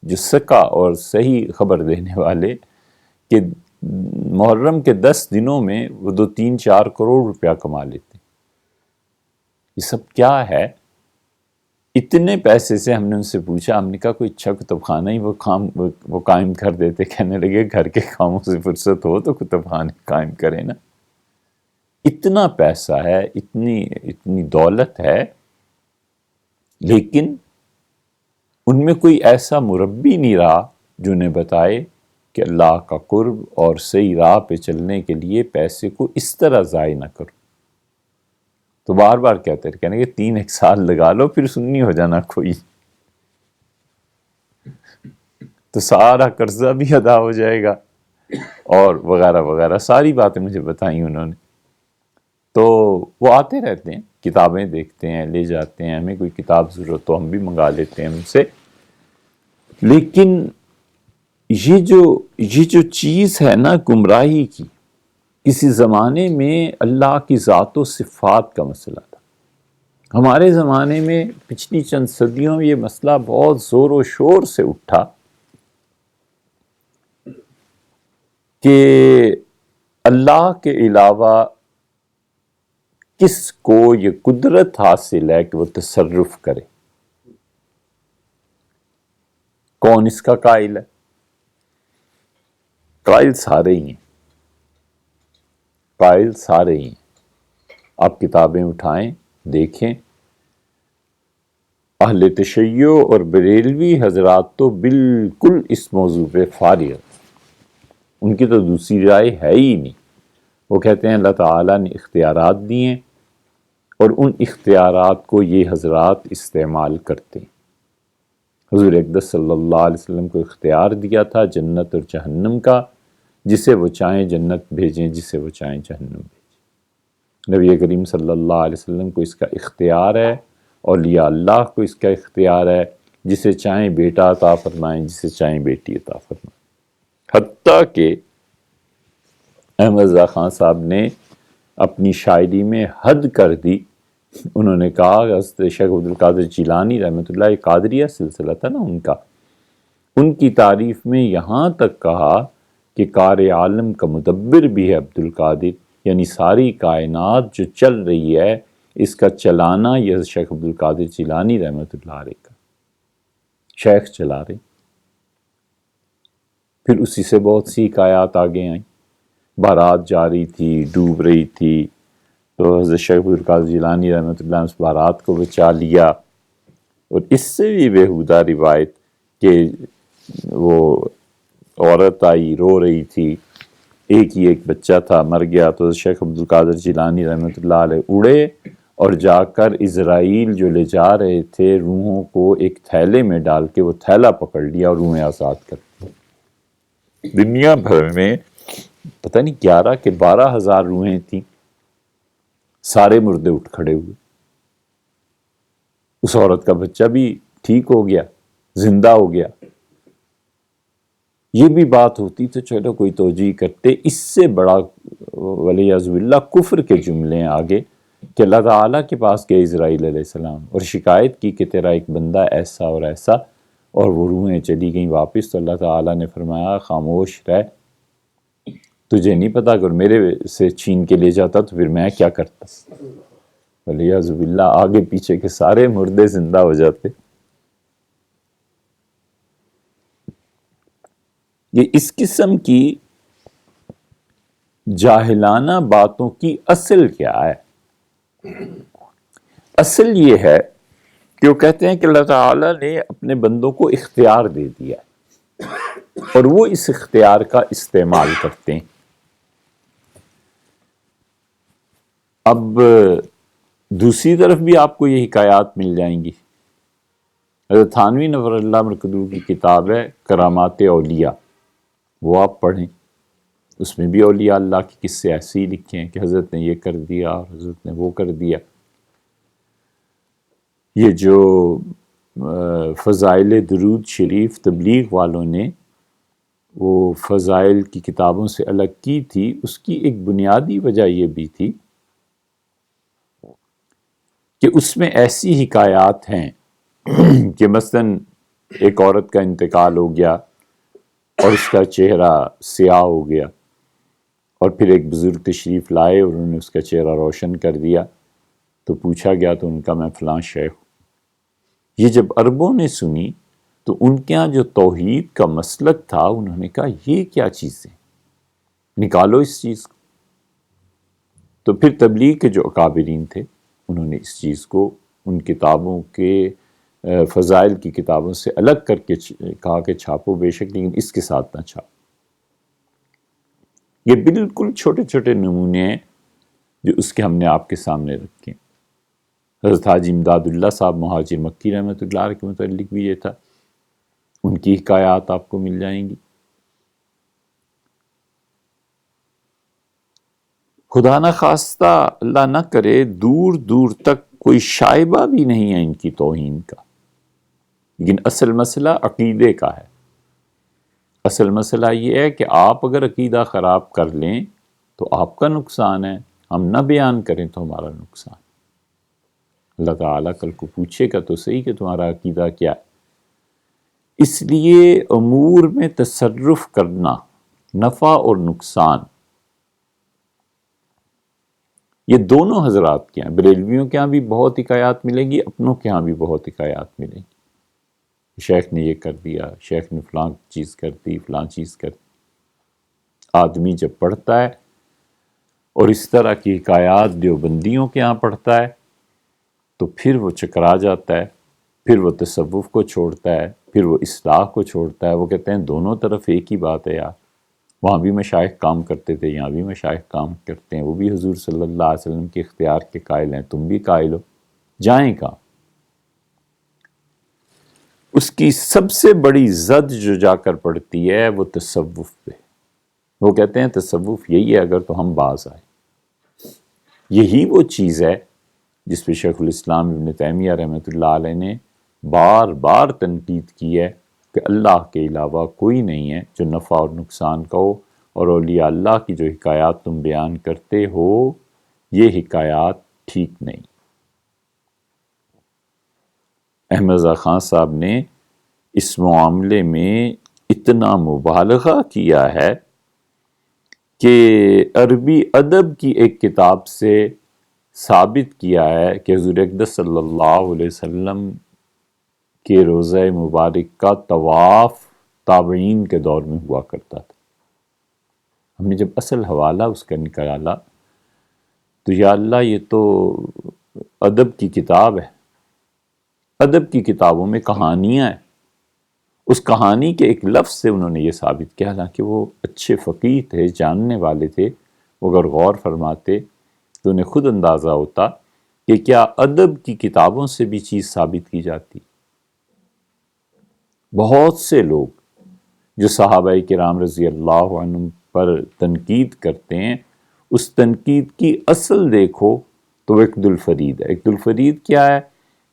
جو سکا اور صحیح خبر دینے والے کہ محرم کے 10 دنوں میں وہ 2-3-4 کروڑ روپیہ کما لیتے۔ یہ سب کیا ہے؟ اتنے پیسے سے ہم نے ان سے پوچھا، ہم نے کہا کوئی اچھا کتب خانہ ہی وہ قائم کر دیتے۔ کہنے لگے گھر کے کاموں سے فرصت ہو تو کتب خانے قائم کریں نا۔ اتنا پیسہ ہے، اتنی دولت ہے، لیکن ان میں کوئی ایسا مربی نہیں رہا جو انہیں بتائے کہ اللہ کا قرب اور صحیح راہ پہ چلنے کے لیے پیسے کو اس طرح ضائع نہ کرو۔ تو بار بار کہتے رہے، کہنے کہ 3 سال لگا لو پھر سنی ہو جانا کوئی۔ تو سارا قرضہ بھی ادا ہو جائے گا، اور وغیرہ وغیرہ ساری باتیں مجھے بتائیں انہوں نے۔ تو وہ آتے رہتے ہیں، کتابیں دیکھتے ہیں، لے جاتے ہیں، ہمیں کوئی کتاب ضرورت ہو ہم بھی منگا لیتے ہیں ان سے۔ لیکن یہ جو چیز ہے نا گمراہی کی، کسی زمانے میں اللہ کی ذات و صفات کا مسئلہ تھا۔ ہمارے زمانے میں پچھلی چند صدیوں میں یہ مسئلہ بہت زور و شور سے اٹھا کہ اللہ کے علاوہ کس کو یہ قدرت حاصل ہے کہ وہ تصرف کرے، کون اس کا قائل ہے؟ قائل سارے ہی ہیں، قائل سارے ہی ہیں۔ آپ کتابیں اٹھائیں دیکھیں، اہل تشیع اور بریلوی حضرات تو بالکل اس موضوع پہ فارغ، ان کی تو دوسری رائے ہے ہی نہیں۔ وہ کہتے ہیں اللہ تعالیٰ نے اختیارات دیے اور ان اختیارات کو یہ حضرات استعمال کرتے ہیں۔ حضور اقدس صلی اللہ علیہ وسلم کو اختیار دیا تھا جنت اور جہنم کا، جسے وہ چاہیں جنت بھیجیں، جسے وہ چاہیں جہنم بھیجیں۔ نبی کریم صلی اللہ علیہ وسلم کو اس کا اختیار ہے، اولیاء اللہ کو اس کا اختیار ہے، جسے چاہیں بیٹا عطا فرمائیں، جسے چاہیں بیٹی عطا فرمائیں۔ حتیٰ کہ احمد رضا خان صاحب نے اپنی شاعری میں حد کر دی، انہوں نے کہا کہ حضرت شیخ عبدالقادر جیلانی رحمۃ اللہ، قادریہ سلسلہ تھا نا ان کا، ان کی تعریف میں یہاں تک کہا کہ کار عالم کا مدبر بھی ہے عبدالقادر، یعنی ساری کائنات جو چل رہی ہے اس کا چلانا یہ شیخ عبدالقادر جیلانی رحمۃ اللہ علیہ کا شیخ چلا رہے۔ پھر اسی سے بہت سی حکایات آگے آئیں، بارات جا رہی تھی، ڈوب رہی تھی، تو حضرت شیخ عبدالقادر جیلانی رحمۃ اللہ اس بارات کو بچا لیا۔ اور اس سے بھی بےہودہ روایت کہ وہ عورت آئی رو رہی تھی، ایک ہی ایک بچہ تھا، مر گیا، تو حضرت شیخ عبدالقادر جیلانی رحمۃ اللہ علیہ اڑے اور جا کر اسرائیل جو لے جا رہے تھے روحوں کو ایک تھیلے میں ڈال کے وہ تھیلا پکڑ لیا اور روحیں آزاد کر دی۔ دنیا بھر میں پتہ نہیں 11 کہ 12,000 روحیں تھیں، سارے مردے اٹھ کھڑے ہوئے، اس عورت کا بچہ بھی ٹھیک ہو گیا، زندہ ہو گیا۔ یہ بھی بات ہوتی تو چلو کوئی توجیہ کرتے، اس سے بڑا ولیعذ باللہ کفر کے جملے آگے کہ اللہ تعالیٰ کے پاس گئے اسرائیل علیہ السلام اور شکایت کی کہ تیرا ایک بندہ ایسا اور ایسا، اور وہ روحیں چلی گئیں واپس، تو اللہ تعالیٰ نے فرمایا خاموش رہ، تجھے نہیں پتا اگر میرے سے چھین کے لے جاتا تو پھر میں کیا کرتا۔ ولیعذ باللہ آگے پیچھے کے سارے مردے زندہ ہو جاتے۔ یہ اس قسم کی جاہلانہ باتوں کی اصل کیا ہے؟ اصل یہ ہے کہ وہ کہتے ہیں کہ اللہ تعالیٰ نے اپنے بندوں کو اختیار دے دیا اور وہ اس اختیار کا استعمال کرتے ہیں۔ اب دوسری طرف بھی آپ کو یہ حکایات مل جائیں گی۔ حضرت تھانوی نور اللہ مرکزو کی کتاب ہے کرامات اولیاء، وہ آپ پڑھیں، اس میں بھی اولیاء اللہ کے قصے ایسے ہی لکھے ہیں کہ حضرت نے یہ کر دیا اور حضرت نے وہ کر دیا۔ یہ جو فضائل درود شریف تبلیغ والوں نے وہ فضائل کی کتابوں سے الگ کی تھی، اس کی ایک بنیادی وجہ یہ بھی تھی کہ اس میں ایسی حکایات ہیں کہ مثلاً ایک عورت کا انتقال ہو گیا اور اس کا چہرہ سیاہ ہو گیا، اور پھر ایک بزرگ تشریف لائے اور انہوں نے اس کا چہرہ روشن کر دیا، تو پوچھا گیا تو ان کا میں فلاں شیخ ہوں۔ یہ جب عربوں نے سنی تو ان کے یہاں جو توحید کا مسلک تھا انہوں نے کہا یہ کیا چیز ہے، نکالو اس چیز کو۔ تو پھر تبلیغ کے جو اکابرین تھے انہوں نے اس چیز کو ان کتابوں کے فضائل کی کتابوں سے الگ کر کے کہا کہ چھاپو بے شک، لیکن اس کے ساتھ نہ چھاپو۔ یہ بالکل چھوٹے چھوٹے نمونے ہیں جو اس کے ہم نے آپ کے سامنے رکھے۔ حضرت حاجی امداد اللہ صاحب مہاجر مکی رحمۃ اللہ علیہ کے متعلق بھی یہ تھا، ان کی حکایات آپ کو مل جائیں گی۔ خدا نہ خواستہ، اللہ نہ کرے، دور دور تک کوئی شائبہ بھی نہیں ہے ان کی توہین کا، لیکن اصل مسئلہ عقیدے کا ہے۔ اصل مسئلہ یہ ہے کہ آپ اگر عقیدہ خراب کر لیں تو آپ کا نقصان ہے، ہم نہ بیان کریں تو ہمارا نقصان۔ اللہ تعالیٰ کل کو پوچھے گا تو صحیح کہ تمہارا عقیدہ کیا ہے۔ اس لیے امور میں تصرف کرنا، نفع اور نقصان، یہ دونوں حضرات کے ہیں۔ بریلویوں کے ہاں بھی بہت حکایات ملیں گی، اپنوں کے ہاں بھی بہت حکایات ملیں گی، شیخ نے یہ کر دیا، شیخ نے فلاں چیز کر دی، فلاں چیز کر دی۔ آدمی جب پڑھتا ہے اور اس طرح کی حکایات دیوبندیوں کے ہاں پڑھتا ہے تو پھر وہ چکرا جاتا ہے، پھر وہ تصوف کو چھوڑتا ہے، پھر وہ اصلاح کو چھوڑتا ہے۔ وہ کہتے ہیں دونوں طرف ایک ہی بات ہے یار، وہاں بھی مشائخ کام کرتے تھے، یہاں بھی مشائخ کام کرتے ہیں، وہ بھی حضور صلی اللہ علیہ وسلم کے اختیار کے قائل ہیں، تم بھی قائل ہو، جائیں کہاں؟ اس کی سب سے بڑی زد جو جا کر پڑتی ہے وہ تصوف پہ۔ وہ کہتے ہیں تصوف یہی ہے اگر تو ہم باز آئے۔ یہی وہ چیز ہے جس پہ شیخ الاسلام ابن تیمیہ رحمۃ اللہ علیہ نے بار بار تنقید کی ہے کہ اللہ کے علاوہ کوئی نہیں ہے جو نفع اور نقصان کا ہو، اور اولیاء اللہ کی جو حکایات تم بیان کرتے ہو یہ حکایات ٹھیک نہیں۔ احمد رضا خان صاحب نے اس معاملے میں اتنا مبالغہ کیا ہے کہ عربی ادب کی ایک کتاب سے ثابت کیا ہے کہ حضور اقدس صلی اللہ علیہ وسلم کے روضہ مبارک کا طواف تابعین کے دور میں ہوا کرتا تھا۔ ہم نے جب اصل حوالہ اس کا نکالا تو یا اللہ یہ تو ادب کی کتاب ہے، ادب کی کتابوں میں کہانیاں ہیں، اس کہانی کے ایک لفظ سے انہوں نے یہ ثابت کیا، حالانکہ وہ اچھے فقیہ تھے، جاننے والے تھے، وہ اگر غور فرماتے تو انہیں خود اندازہ ہوتا کہ کیا ادب کی کتابوں سے بھی چیز ثابت کی جاتی۔ بہت سے لوگ جو صحابہ کرام رضی اللہ عنہم پر تنقید کرتے ہیں، اس تنقید کی اصل دیکھو تو وہ اقد الفرید ہے۔ اقد الفرید کیا ہے؟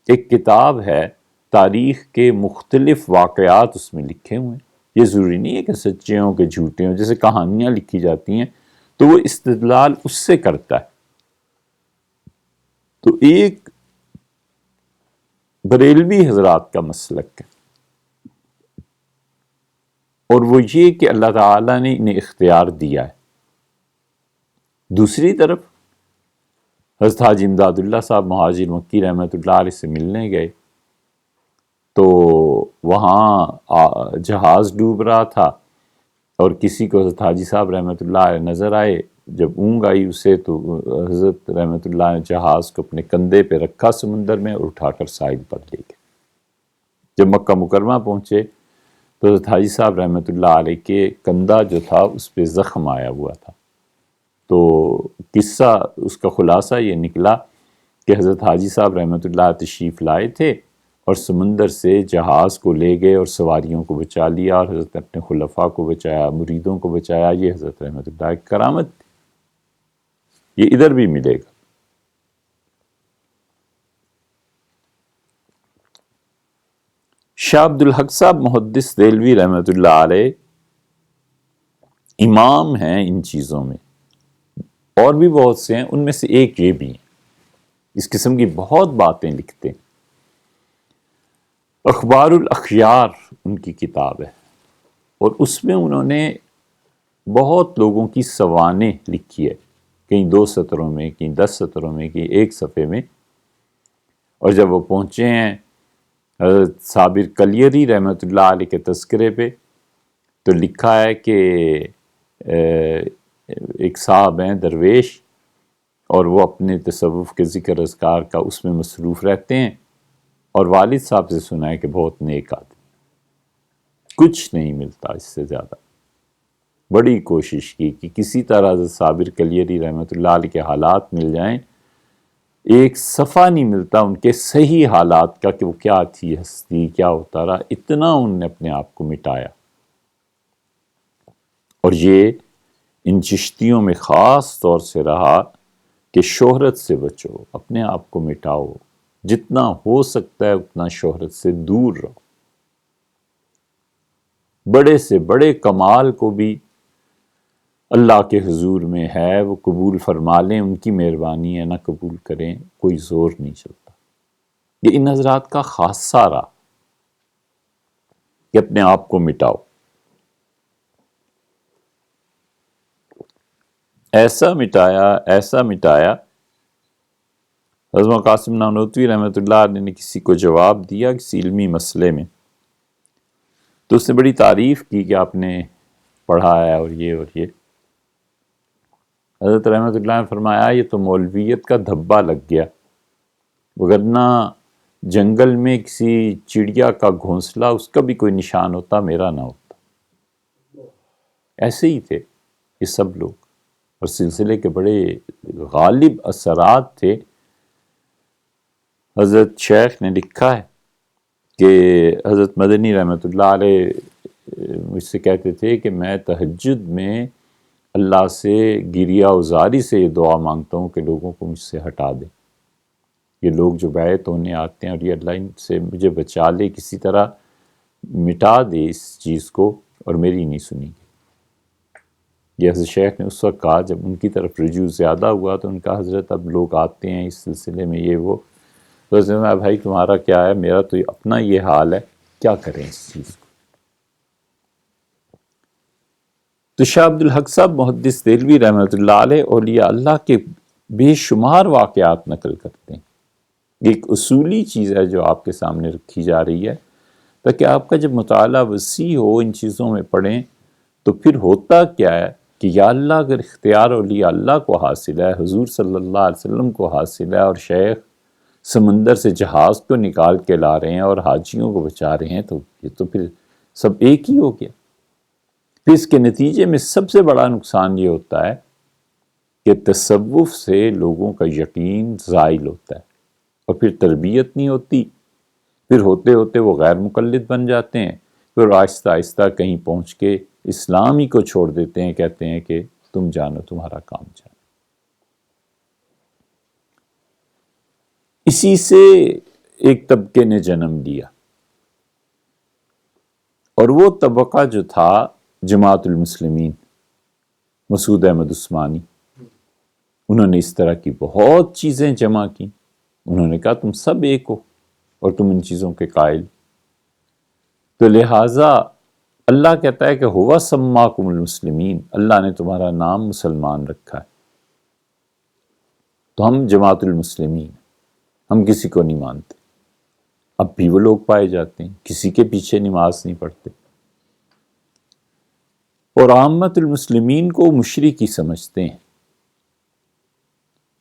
ایک کتاب ہے، تاریخ کے مختلف واقعات اس میں لکھے ہوئے ہیں۔ یہ ضروری نہیں ہے کہ سچے ہوں کہ جھوٹے ہوں، جیسے کہانیاں لکھی جاتی ہیں تو وہ استدلال اس سے کرتا ہے۔ تو ایک بریلوی حضرات کا مسلک ہے، اور وہ یہ کہ اللہ تعالیٰ نے انہیں اختیار دیا ہے۔ دوسری طرف حضرت حاجی امداد اللہ صاحب مہاجر مکی رحمۃ اللہ علیہ سے ملنے گئے تو وہاں جہاز ڈوب رہا تھا، اور کسی کو حضرت حاجی صاحب رحمۃ اللہ علیہ نظر آئے، جب اونگ آئی اسے تو حضرت رحمۃ اللہ نے جہاز کو اپنے کندھے پہ رکھا سمندر میں اور اٹھا کر ساحل پر لے گئے۔ جب مکہ مکرمہ پہنچے تو حضرت حاجی صاحب رحمۃ اللہ علیہ کے کندھا جو تھا اس پہ زخم آیا ہوا تھا۔ تو قصہ اس کا خلاصہ یہ نکلا کہ حضرت حاجی صاحب رحمۃ اللہ تشریف لائے تھے اور سمندر سے جہاز کو لے گئے اور سواریوں کو بچا لیا، اور حضرت نے اپنے خلفاء کو بچایا، مریدوں کو بچایا۔ یہ حضرت رحمۃ اللہ کی کرامت تھی، یہ ادھر بھی ملے گا۔ شاہ عبد الحق صاحب محدث دہلوی رحمۃ اللہ علیہ امام ہیں ان چیزوں میں، اور بھی بہت سے ہیں، ان میں سے ایک یہ بھی ہیں، اس قسم کی بہت باتیں لکھتے ہیں۔ اخبار الاخیار ان کی کتاب ہے، اور اس میں انہوں نے بہت لوگوں کی سوانح لکھی ہے، کہیں 2 سطروں میں، کہیں 10 سطروں میں، کہیں 1 صفحے میں۔ اور جب وہ پہنچے ہیں حضرت صابر کلیری رحمۃ اللہ علیہ کے تذکرے پہ تو لکھا ہے کہ ایک صاحب ہیں درویش، اور وہ اپنے تصوف کے ذکر اذکار کا اس میں مصروف رہتے ہیں، اور والد صاحب سے سنا ہے کہ بہت نیک آدمی، کچھ نہیں ملتا اس سے زیادہ۔ بڑی کوشش کی کہ کسی طرح حضرت صابر کلیری رحمۃ اللہ علیہ کے حالات مل جائیں، ایک صفحہ نہیں ملتا ان کے صحیح حالات کا کہ وہ کیا تھی ہستی، کیا ہوتا رہا، اتنا انہوں نے اپنے آپ کو مٹایا۔ اور یہ ان چشتیوں میں خاص طور سے رہا کہ شہرت سے بچو، اپنے آپ کو مٹاؤ، جتنا ہو سکتا ہے اتنا شہرت سے دور رہو۔ بڑے سے بڑے کمال کو بھی اللہ کے حضور میں ہے، وہ قبول فرما لیں، ان کی مہربانی ہے، نہ قبول کریں، کوئی زور نہیں چلتا۔ یہ ان حضرات کا خاصہ رہا کہ اپنے آپ کو مٹاؤ۔ ایسا مٹایا حضرت قاسم نانوتوی رحمۃ اللہ علیہ نے کسی کو جواب دیا کسی علمی مسئلے میں، تو اس نے بڑی تعریف کی کہ آپ نے پڑھا ہے اور یہ حضرت رحمۃ اللہ نے فرمایا یہ تو مولویت کا دھبا لگ گیا، وگرنہ جنگل میں کسی چڑیا کا گھونسلہ، اس کا بھی کوئی نشان ہوتا، میرا نہ ہوتا۔ ایسے ہی تھے یہ سب لوگ، اور سلسلے کے بڑے غالب اثرات تھے۔ حضرت شیخ نے لکھا ہے کہ حضرت مدنی رحمۃ اللہ علیہ مجھ سے کہتے تھے کہ میں تہجد میں اللہ سے گریہ وزاری سے یہ دعا مانگتا ہوں کہ لوگوں کو مجھ سے ہٹا دے، یہ لوگ جو بیعت ہونے آتے ہیں، اور یہ اللہ ان سے مجھے بچا لے، کسی طرح مٹا دے اس چیز کو، اور میری نہیں سنی گی۔ یہ حضرت شیخ نے اس وقت کہا جب ان کی طرف رجوع زیادہ ہوا، تو ان کا حضرت اب لوگ آتے ہیں اس سلسلے میں یہ وہ، تو حضرت میں بھائی تمہارا کیا ہے، میرا تو اپنا یہ حال ہے، کیا کریں اس چیز کو۔ تو شاہ عبد الحق صاحب محدث دہلوی رحمۃ اللہ علیہ اولیاء اللہ کے بے شمار واقعات نقل کرتے ہیں۔ ایک اصولی چیز ہے جو آپ کے سامنے رکھی جا رہی ہے، تاکہ آپ کا جب مطالعہ وسیع ہو، ان چیزوں میں پڑھیں، تو پھر ہوتا کیا ہے کہ یا اللہ اگر اختیار اولیاء اللہ کو حاصل ہے، حضور صلی اللہ علیہ وسلم کو حاصل ہے، اور شیخ سمندر سے جہاز کو نکال کے لا رہے ہیں اور حاجیوں کو بچا رہے ہیں، تو یہ تو پھر سب ایک ہی ہو گیا۔ پھر اس کے نتیجے میں سب سے بڑا نقصان یہ ہوتا ہے کہ تصوف سے لوگوں کا یقین زائل ہوتا ہے، اور پھر تربیت نہیں ہوتی، پھر ہوتے ہوتے وہ غیر مقلد بن جاتے ہیں، پھر آہستہ آہستہ کہیں پہنچ کے اسلام ہی کو چھوڑ دیتے ہیں، کہتے ہیں کہ تم جانو، تمہارا کام جانو۔ اسی سے ایک طبقے نے جنم لیا، اور وہ طبقہ جو تھا جماعت المسلمین، مسعود احمد عثمانی، انہوں نے اس طرح کی بہت چیزیں جمع کی۔ انہوں نے کہا تم سب ایک ہو اور تم ان چیزوں کے قائل، تو لہٰذا اللہ کہتا ہے کہ ہوا سماکم المسلمین، اللہ نے تمہارا نام مسلمان رکھا ہے، تو ہم جماعت المسلمین، ہم کسی کو نہیں مانتے۔ اب بھی وہ لوگ پائے جاتے ہیں کسی کے پیچھے نماز نہیں پڑھتے، اور عامت المسلمین کو مشرکی سمجھتے ہیں۔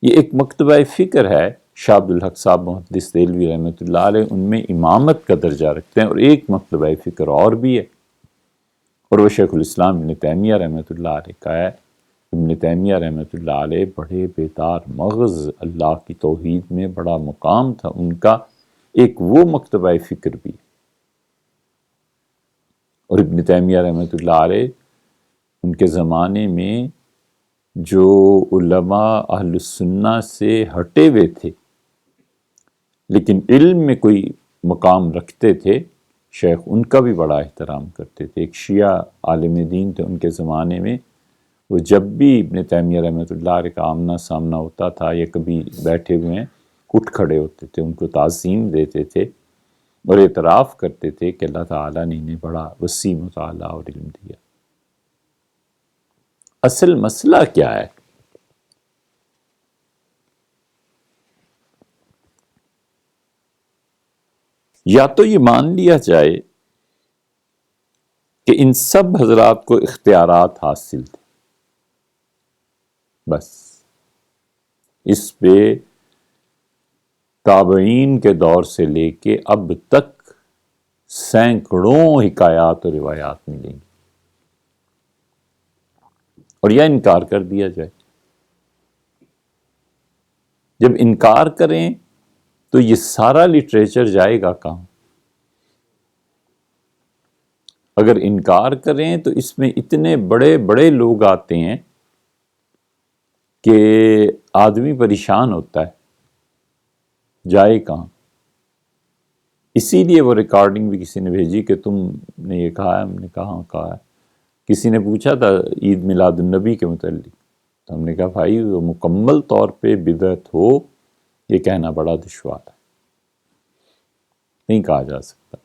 یہ ایک مکتبہ فکر ہے، شاہ عبد الحق صاحب محدث دہلوی رحمۃ اللہ علیہ ان میں امامت کا درجہ رکھتے ہیں، اور ایک مکتبہ فکر اور بھی ہے، اور وہ شیخ الاسلام ابن تیمیہ رحمۃ اللہ علیہ کا ہے۔ ابن تیمیہ رحمۃ اللہ علیہ بڑے بیدار مغز، اللہ کی توحید میں بڑا مقام تھا ان کا، ایک وہ مکتبہ فکر بھی ہے۔ اور ابن تیمیہ رحمۃ اللہ علیہ ان کے زمانے میں جو علماء اہل السنہ سے ہٹے ہوئے تھے لیکن علم میں کوئی مقام رکھتے تھے، شیخ ان کا بھی بڑا احترام کرتے تھے۔ ایک شیعہ عالم دین تھے ان کے زمانے میں، وہ جب بھی ابن تیمیہ رحمۃ اللہ علیہ کا آمنا سامنا ہوتا تھا یا کبھی بیٹھے ہوئے ہیں، اٹھ کھڑے ہوتے تھے، ان کو تعظیم دیتے تھے، اور اعتراف کرتے تھے کہ اللہ تعالیٰ نے انہیں بڑا وسیع مطالعہ اور علم دیا۔ اصل مسئلہ کیا ہے؟ یا تو یہ مان لیا جائے کہ ان سب حضرات کو اختیارات حاصل تھے، بس اس پہ تابعین کے دور سے لے کے اب تک سینکڑوں حکایات اور روایات ملیں گی، اور یا انکار کر دیا جائے۔ جب انکار کریں تو یہ سارا لٹریچر جائے گا کہاں؟ اگر انکار کریں تو اس میں اتنے بڑے بڑے لوگ آتے ہیں کہ آدمی پریشان ہوتا ہے، جائے کہاں؟ اسی لیے وہ ریکارڈنگ بھی کسی نے بھیجی کہ تم نے یہ کہا ہے، ہم نے کہاں کہا ہے۔ کسی نے پوچھا تھا عید میلاد النبی کے متعلق، تو ہم نے کہا بھائی وہ مکمل طور پہ بدعت ہو یہ کہنا بڑا دشوار ہے، نہیں کہا جا سکتا۔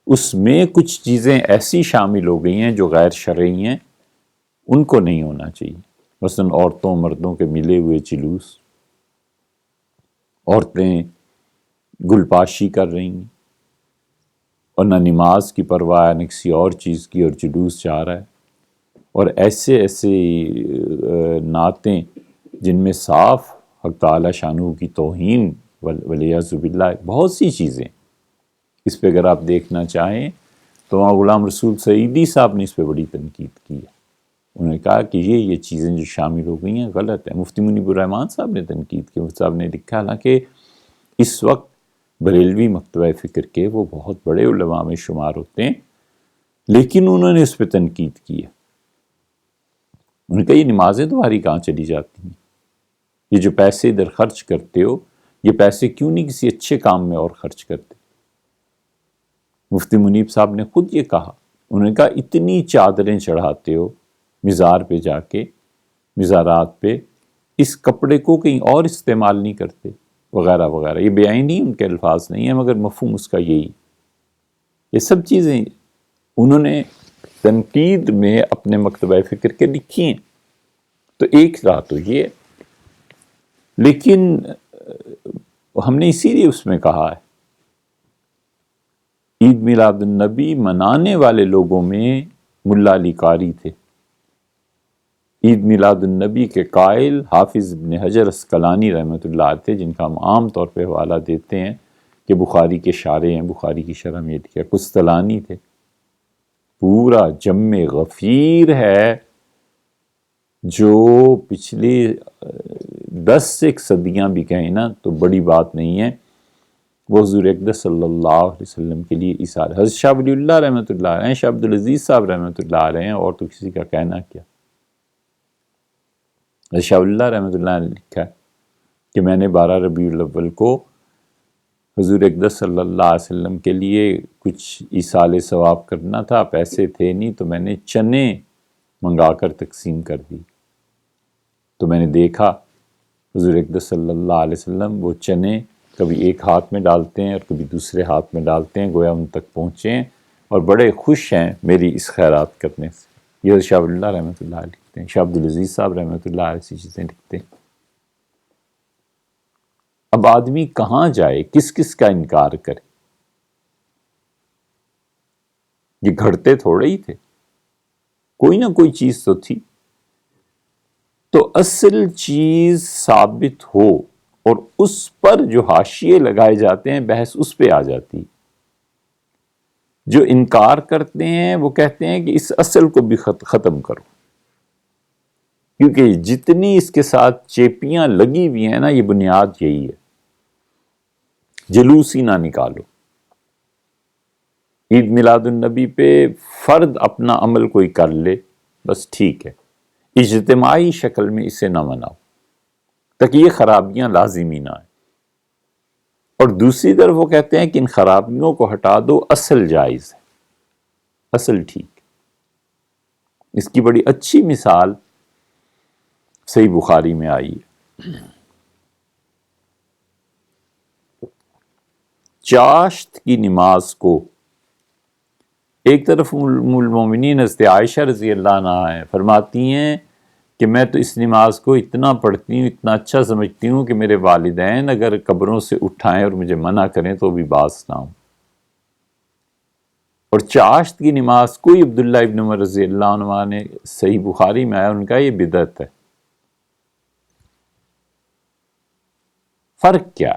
اس میں کچھ چیزیں ایسی شامل ہو گئی ہیں جو غیر شرعی ہیں، ان کو نہیں ہونا چاہیے۔ مثلا عورتوں مردوں کے ملے ہوئے جلوس، عورتیں گل پاشی کر رہی ہیں اور نہ نماز کی پرواہ ہے نہ کسی اور چیز کی، اور جلوس جا رہا ہے، اور ایسے ایسے نعتیں جن میں صاف حق تعالی شانہ کی توہین والعیاذ باللہ، بہت سی چیزیں اس پہ اگر آپ دیکھنا چاہیں تو وہاں غلام رسول سعیدی صاحب نے اس پہ بڑی تنقید کی ہے۔ انہوں نے کہا کہ یہ چیزیں جو شامل ہو گئی ہیں غلط ہے۔ مفتی منیب الرحمن صاحب نے تنقید کی، مفتی صاحب نے لکھا حالانکہ اس وقت بریلوی مکتبہ فکر کے وہ بہت بڑے علماء میں شمار ہوتے ہیں، لیکن انہوں نے اس پہ تنقید کی ہے۔ انہوں نے کہا یہ نمازیں تمہاری کہاں چلی جاتی ہیں؟ یہ جو پیسے ادھر خرچ کرتے ہو، یہ پیسے کیوں نہیں کسی اچھے کام میں اور خرچ کرتے؟ مفتی منیب صاحب نے خود یہ کہا، انہوں نے کہا اتنی چادریں چڑھاتے ہو مزار پہ جا کے، مزارات پہ، اس کپڑے کو کہیں اور استعمال نہیں کرتے وغیرہ وغیرہ۔ یہ بے آئینی ان کے الفاظ نہیں ہیں مگر مفہوم اس کا یہی۔ یہ سب چیزیں انہوں نے تنقید میں اپنے مکتبہ فکر کے لکھی ہیں، تو ایک رات تو یہ ہے۔ لیکن ہم نے اسی لیے اس میں کہا ہے عید میلاد النبی منانے والے لوگوں میں ملا علی قاری تھے۔ عید میلاد النبی کے قائل حافظ ابن حجر عسقلانی رحمۃ اللہ تھے، جن کا ہم عام طور پہ حوالہ دیتے ہیں کہ بخاری کے شارح ہیں، بخاری کی شرح میں لکھا قسطلانی تھے۔ پورا جم غفیر ہے جو پچھلی 10 صدیاں بھی کہیں نا تو بڑی بات نہیں ہے، وہ حضور اقدس صلی اللہ علیہ وسلم کے لیے ایثار۔ حضرت شاہ ولی اللہ رحمۃ اللہ علیہ ہیں، شاہ عبدالعزیز صاحب رحمۃ اللہ علیہ ہیں، اور تو کسی کا کہنا کیا۔ حضرت شاہ ولی اللہ رحمۃ اللہ نے لکھا ہے کہ میں نے 12 ربیع الاول کو حضور اقدس صلی اللہ علیہ وسلم کے لیے کچھ ایصال ثواب کرنا تھا، پیسے تھے نہیں، تو میں نے چنے منگا کر تقسیم کر دی۔ تو میں نے دیکھا حضور اقدس صلی اللہ علیہ وسلم وہ چنے کبھی ایک ہاتھ میں ڈالتے ہیں اور کبھی دوسرے ہاتھ میں ڈالتے ہیں، گویا ان تک پہنچے ہیں، اور بڑے خوش ہیں میری اس خیرات کرنے سے۔ یہ شاہ ولی اللہ رحمۃ اللہ علیہ لکھتے ہیں، شاہ عبدالعزیز صاحب رحمۃ اللہ علیہ ایسی چیزیں لکھتے ہیں۔ اب آدمی کہاں جائے، کس کس کا انکار کرے؟ یہ گھڑتے تھوڑے ہی تھے، کوئی نہ کوئی چیز تو تھی۔ تو اصل چیز ثابت ہو اور اس پر جو حاشیے لگائے جاتے ہیں بحث اس پہ آ جاتی۔ جو انکار کرتے ہیں وہ کہتے ہیں کہ اس اصل کو بھی ختم کرو، کیونکہ جتنی اس کے ساتھ چیپیاں لگی ہوئی ہیں نا، یہ بنیاد یہی ہے، جلوس ہی نہ نکالو۔ عید میلاد النبی پہ فرد اپنا عمل کوئی کر لے بس ٹھیک ہے، اجتماعی شکل میں اسے نہ مناؤ تاکہ یہ خرابیاں لازمی نہ آئیں۔ اور دوسری طرف وہ کہتے ہیں کہ ان خرابیوں کو ہٹا دو، اصل جائز ہے، اصل ٹھیک۔ اس کی بڑی اچھی مثال صحیح بخاری میں آئی ہے۔ چاشت کی نماز کو ایک طرف ام المومنین حضرت عائشہ رضی اللہ عنہا ہیں، فرماتی ہیں کہ میں تو اس نماز کو اتنا پڑھتی ہوں، اتنا اچھا سمجھتی ہوں کہ میرے والدین اگر قبروں سے اٹھائیں اور مجھے منع کریں تو بھی باز نہ ہوں۔ اور چاشت کی نماز کوئی عبداللہ ابن عمر رضی اللہ عنہ نے صحیح بخاری میں آیا، ان کا یہ بدعت ہے۔ فرق کیا؟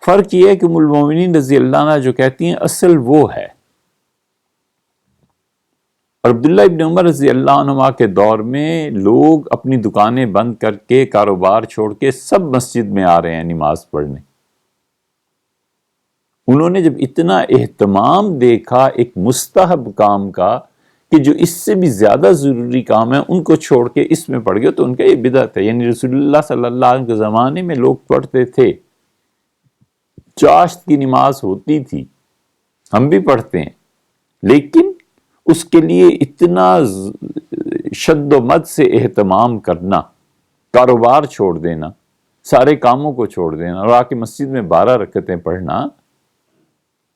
فرق یہ ہے کہ ام المومنین رضی اللہ عنہ جو کہتی ہیں اصل وہ ہے اور عبداللہ ابن عمر رضی اللہ عنہما کے دور میں لوگ اپنی دکانیں بند کر کے، کاروبار چھوڑ کے سب مسجد میں آ رہے ہیں نماز پڑھنے۔ انہوں نے جب اتنا اہتمام دیکھا ایک مستحب کام کا کہ جو اس سے بھی زیادہ ضروری کام ہے ان کو چھوڑ کے اس میں پڑ گئے، تو ان کا یہ بدعت ہے۔ یعنی رسول اللہ صلی اللہ علیہ وسلم کے زمانے میں لوگ پڑھتے تھے، چاشت کی نماز ہوتی تھی، ہم بھی پڑھتے ہیں، لیکن اس کے لیے اتنا شد و مد سے اہتمام کرنا، کاروبار چھوڑ دینا، سارے کاموں کو چھوڑ دینا اور آ کے مسجد میں 12 رکعتیں پڑھنا،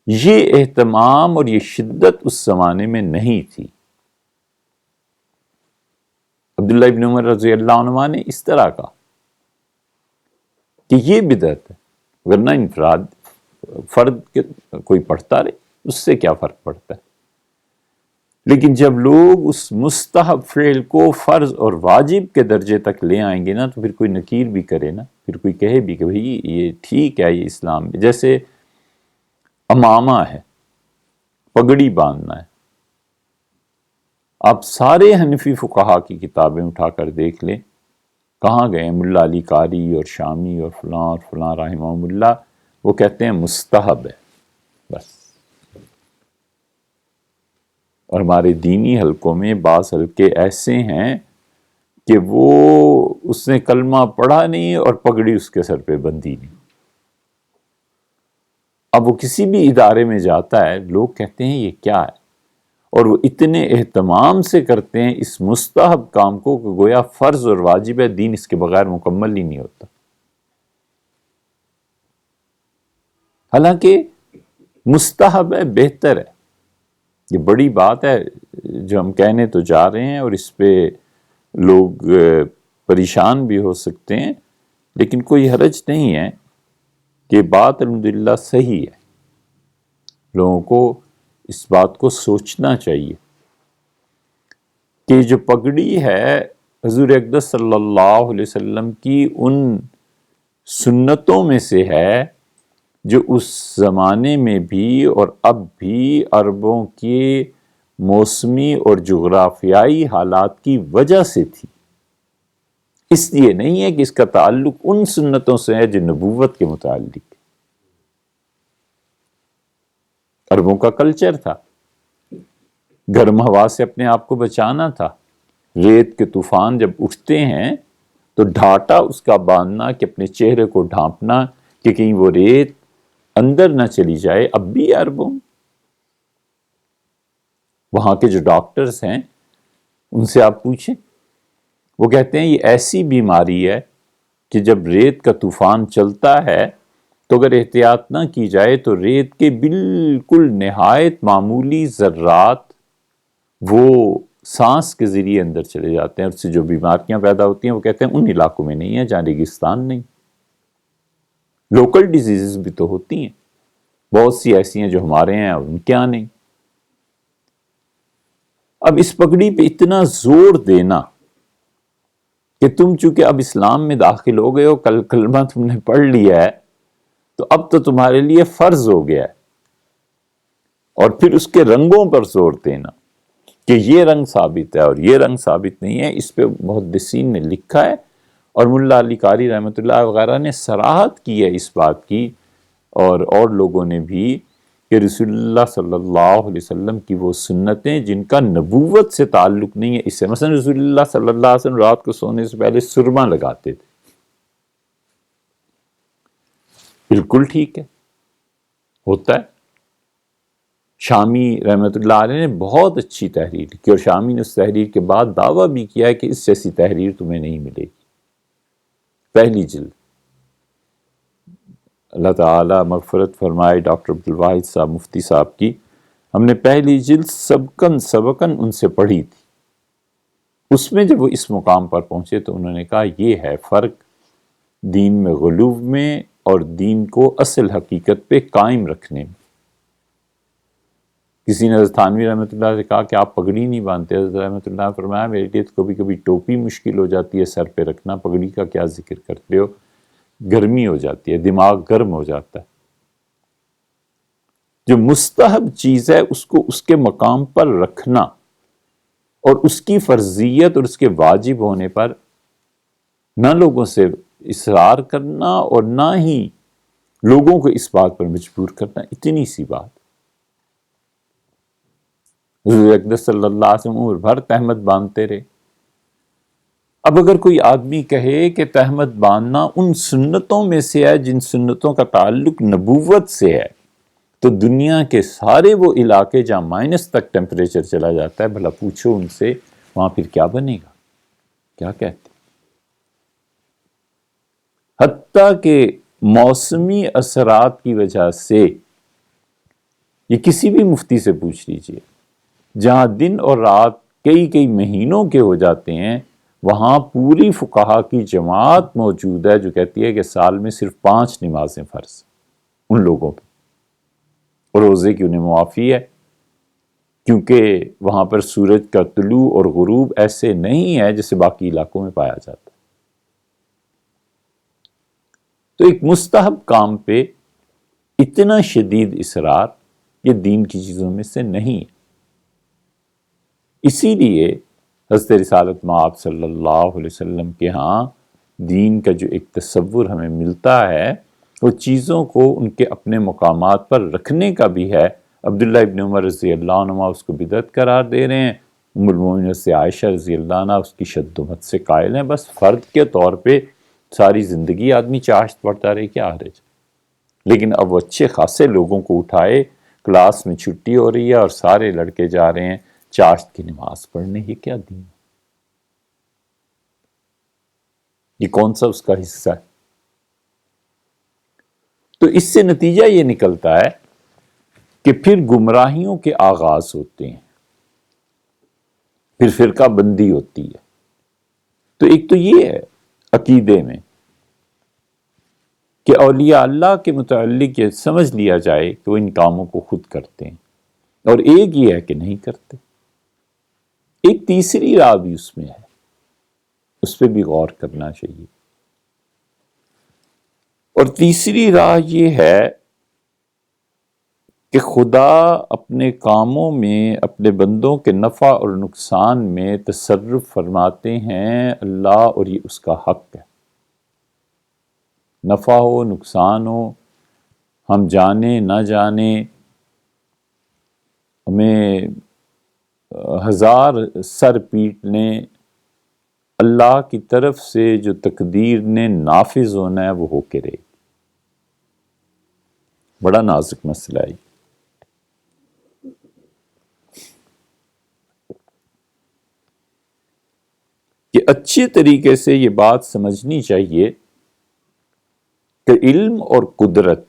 یہ اہتمام اور یہ شدت اس زمانے میں نہیں تھی۔ عبداللہ ابن عمر رضی اللہ عنہ نے اس طرح کہا کہ یہ بدعت ہے، ورنہ انفراد فرد کوئی پڑھتا رہے، اس سے کیا فرق پڑتا ہے۔ لیکن جب لوگ اس مستحب فعل کو فرض اور واجب کے درجے تک لے آئیں گے نا، تو پھر کوئی نکیر بھی کرے نا، پھر کوئی کہے بھی کہ بھئی یہ ٹھیک ہے، یہ اسلام میں جیسے امامہ ہے، پگڑی باندھنا ہے۔ آپ سارے حنفی فقہا کی کتابیں اٹھا کر دیکھ لیں، کہاں گئے ملا علی قاری اور شامی اور فلاں رحمہم اللہ، وہ کہتے ہیں مستحب ہے بس۔ اور ہمارے دینی حلقوں میں بعض حلقے ایسے ہیں کہ وہ اس نے کلمہ پڑھا نہیں اور پگڑی اس کے سر پہ بندھی نہیں۔ اب وہ کسی بھی ادارے میں جاتا ہے، لوگ کہتے ہیں یہ کیا ہے، اور وہ اتنے اہتمام سے کرتے ہیں اس مستحب کام کو کہ گویا فرض اور واجب ہے، دین اس کے بغیر مکمل ہی نہیں ہوتا۔ حالانکہ مستحب ہے، بہتر ہے، یہ بڑی بات ہے جو ہم کہنے تو جا رہے ہیں، اور اس پہ لوگ پریشان بھی ہو سکتے ہیں، لیکن کوئی حرج نہیں ہے کہ بات الحمدللہ صحیح ہے۔ لوگوں کو اس بات کو سوچنا چاہیے کہ جو پگڑی ہے حضور اقدس صلی اللہ علیہ وسلم کی ان سنتوں میں سے ہے جو اس زمانے میں بھی اور اب بھی عربوں کے موسمی اور جغرافیائی حالات کی وجہ سے تھی، اس لیے نہیں ہے کہ اس کا تعلق ان سنتوں سے ہے جو نبوت کے متعلق۔ عربوں کا کلچر تھا، گرم ہوا سے اپنے آپ کو بچانا تھا، ریت کے طوفان جب اٹھتے ہیں تو ڈھاٹا اس کا باندھنا کہ اپنے چہرے کو ڈھانپنا کہ کہیں وہ ریت اندر نہ چلی جائے۔ اب بھی عربوں، وہاں کے جو ڈاکٹرز ہیں ان سے آپ پوچھیں، وہ کہتے ہیں یہ ایسی بیماری ہے کہ جب ریت کا طوفان چلتا ہے تو اگر احتیاط نہ کی جائے تو ریت کے بالکل نہایت معمولی ذرات وہ سانس کے ذریعے اندر چلے جاتے ہیں، اور اس سے جو بیماریاں پیدا ہوتی ہیں وہ کہتے ہیں ان علاقوں میں نہیں ہے جہاں ریگستان نہیں۔ لوکل ڈیزیزز بھی تو ہوتی ہیں، بہت سی ایسی ہیں جو ہمارے ہیں اور ان کے یہاں نہیں۔ اب اس پگڑی پہ اتنا زور دینا کہ تم چونکہ اب اسلام میں داخل ہو گئے ہو، کلمہ تم نے پڑھ لیا ہے تو اب تو تمہارے لیے فرض ہو گیا ہے، اور پھر اس کے رنگوں پر زور دینا کہ یہ رنگ ثابت ہے اور یہ رنگ ثابت نہیں ہے، اس پہ محدثین نے لکھا ہے، اور ملا علی قاری رحمۃ اللہ وغیرہ نے صراحت کی ہے اس بات کی، اور لوگوں نے بھی، کہ رسول اللہ صلی اللہ علیہ وسلم کی وہ سنتیں جن کا نبوت سے تعلق نہیں ہے اس سے، مثلا رسول اللہ صلی اللہ علیہ وسلم رات کو سونے سے پہلے سرما لگاتے تھے، بالکل ٹھیک ہے، ہوتا ہے۔ شامی رحمۃ اللہ علیہ نے بہت اچھی تحریر کی، اور شامی نے اس تحریر کے بعد دعویٰ بھی کیا ہے کہ اس جیسی تحریر تمہیں نہیں ملے گی۔ پہلی جلد، اللہ تعالیٰ مغفرت فرمائے ڈاکٹر عبدالواحد صاحب مفتی صاحب کی، ہم نے پہلی جلد سبقاً ان سے پڑھی تھی۔ اس میں جب وہ اس مقام پر پہنچے تو انہوں نے کہا یہ ہے فرق دین میں غلو میں اور دین کو اصل حقیقت پہ قائم رکھنے میں۔ کسی نے حضرت تھانوی رحمۃ اللہ سے کہا کہ آپ پگڑی نہیں باندھتے، حضرت رحمۃ اللہ نے فرمایا میرے لیے تو کبھی کبھی ٹوپی مشکل ہو جاتی ہے سر پہ رکھنا، پگڑی کا کیا ذکر کرتے ہو، گرمی ہو جاتی ہے، دماغ گرم ہو جاتا ہے۔ جو مستحب چیز ہے اس کو اس کے مقام پر رکھنا، اور اس کی فرضیت اور اس کے واجب ہونے پر نہ لوگوں سے اصرار کرنا اور نہ ہی لوگوں کو اس بات پر مجبور کرنا، اتنی سی بات۔ حضور اقدس صلی اللہ علیہ وسلم عمر بھر تہمت باندھتے رہے۔ اب اگر کوئی آدمی کہے کہ تہمت باندھنا ان سنتوں میں سے ہے جن سنتوں کا تعلق نبوت سے ہے، تو دنیا کے سارے وہ علاقے جہاں مائنس تک ٹیمپریچر چلا جاتا ہے، بھلا پوچھو ان سے وہاں پھر کیا بنے گا، کیا کہتے؟ حتیٰ کہ موسمی اثرات کی وجہ سے، یہ کسی بھی مفتی سے پوچھ لیجئے، جہاں دن اور رات کئی کئی مہینوں کے ہو جاتے ہیں، وہاں پوری فقہا کی جماعت موجود ہے جو کہتی ہے کہ سال میں صرف 5 نمازیں فرض ان لوگوں پہ، اور روزے کی انہیں معافی ہے، کیونکہ وہاں پر سورج کا طلوع اور غروب ایسے نہیں ہے جیسے باقی علاقوں میں پایا جاتا ہے۔ تو ایک مستحب کام پہ اتنا شدید اصرار یہ دین کی چیزوں میں سے نہیں ہے۔ اسی لیے حضرت رسالت مآب صلی اللہ علیہ وسلم کے ہاں دین کا جو ایک تصور ہمیں ملتا ہے، وہ چیزوں کو ان کے اپنے مقامات پر رکھنے کا بھی ہے۔ عبداللہ ابن عمر رضی اللہ عنہ اس کو بدعت قرار دے رہے ہیں، ام المومنین سے عائشہ رضی اللہ عنہ اس کی شد و مت سے قائل ہیں، بس فرد کے طور پہ ساری زندگی آدمی چاشت پڑھتا رہے، کیا حرج۔ لیکن اب وہ اچھے خاصے لوگوں کو اٹھائے، کلاس میں چھٹی ہو رہی ہے اور سارے لڑکے جا رہے ہیں چاشت کی نماز پڑھنے، یہ کیا دین ہے؟ یہ کون سا اس کا حصہ ہے؟ تو اس سے نتیجہ یہ نکلتا ہے کہ پھر گمراہیوں کے آغاز ہوتے ہیں، پھر فرقہ بندی ہوتی ہے۔ تو ایک تو یہ ہے عقیدے میں کہ اولیاء اللہ کے متعلق یہ سمجھ لیا جائے کہ وہ ان کاموں کو خود کرتے ہیں، اور ایک یہ ہے کہ نہیں کرتے۔ ایک تیسری راہ بھی اس میں ہے، اس پہ بھی غور کرنا چاہیے، اور تیسری راہ یہ ہے کہ خدا اپنے کاموں میں اپنے بندوں کے نفع اور نقصان میں تصرف فرماتے ہیں اللہ، اور یہ اس کا حق ہے۔ نفع ہو نقصان ہو، ہم جانے نہ جانے، ہمیں ہزار سر پیٹ لیں، اللہ کی طرف سے جو تقدیر نے نافذ ہونا ہے وہ ہو کے رہے۔ بڑا نازک مسئلہ ہے۔ کہ اچھے طریقے سے یہ بات سمجھنی چاہیے کہ علم اور قدرت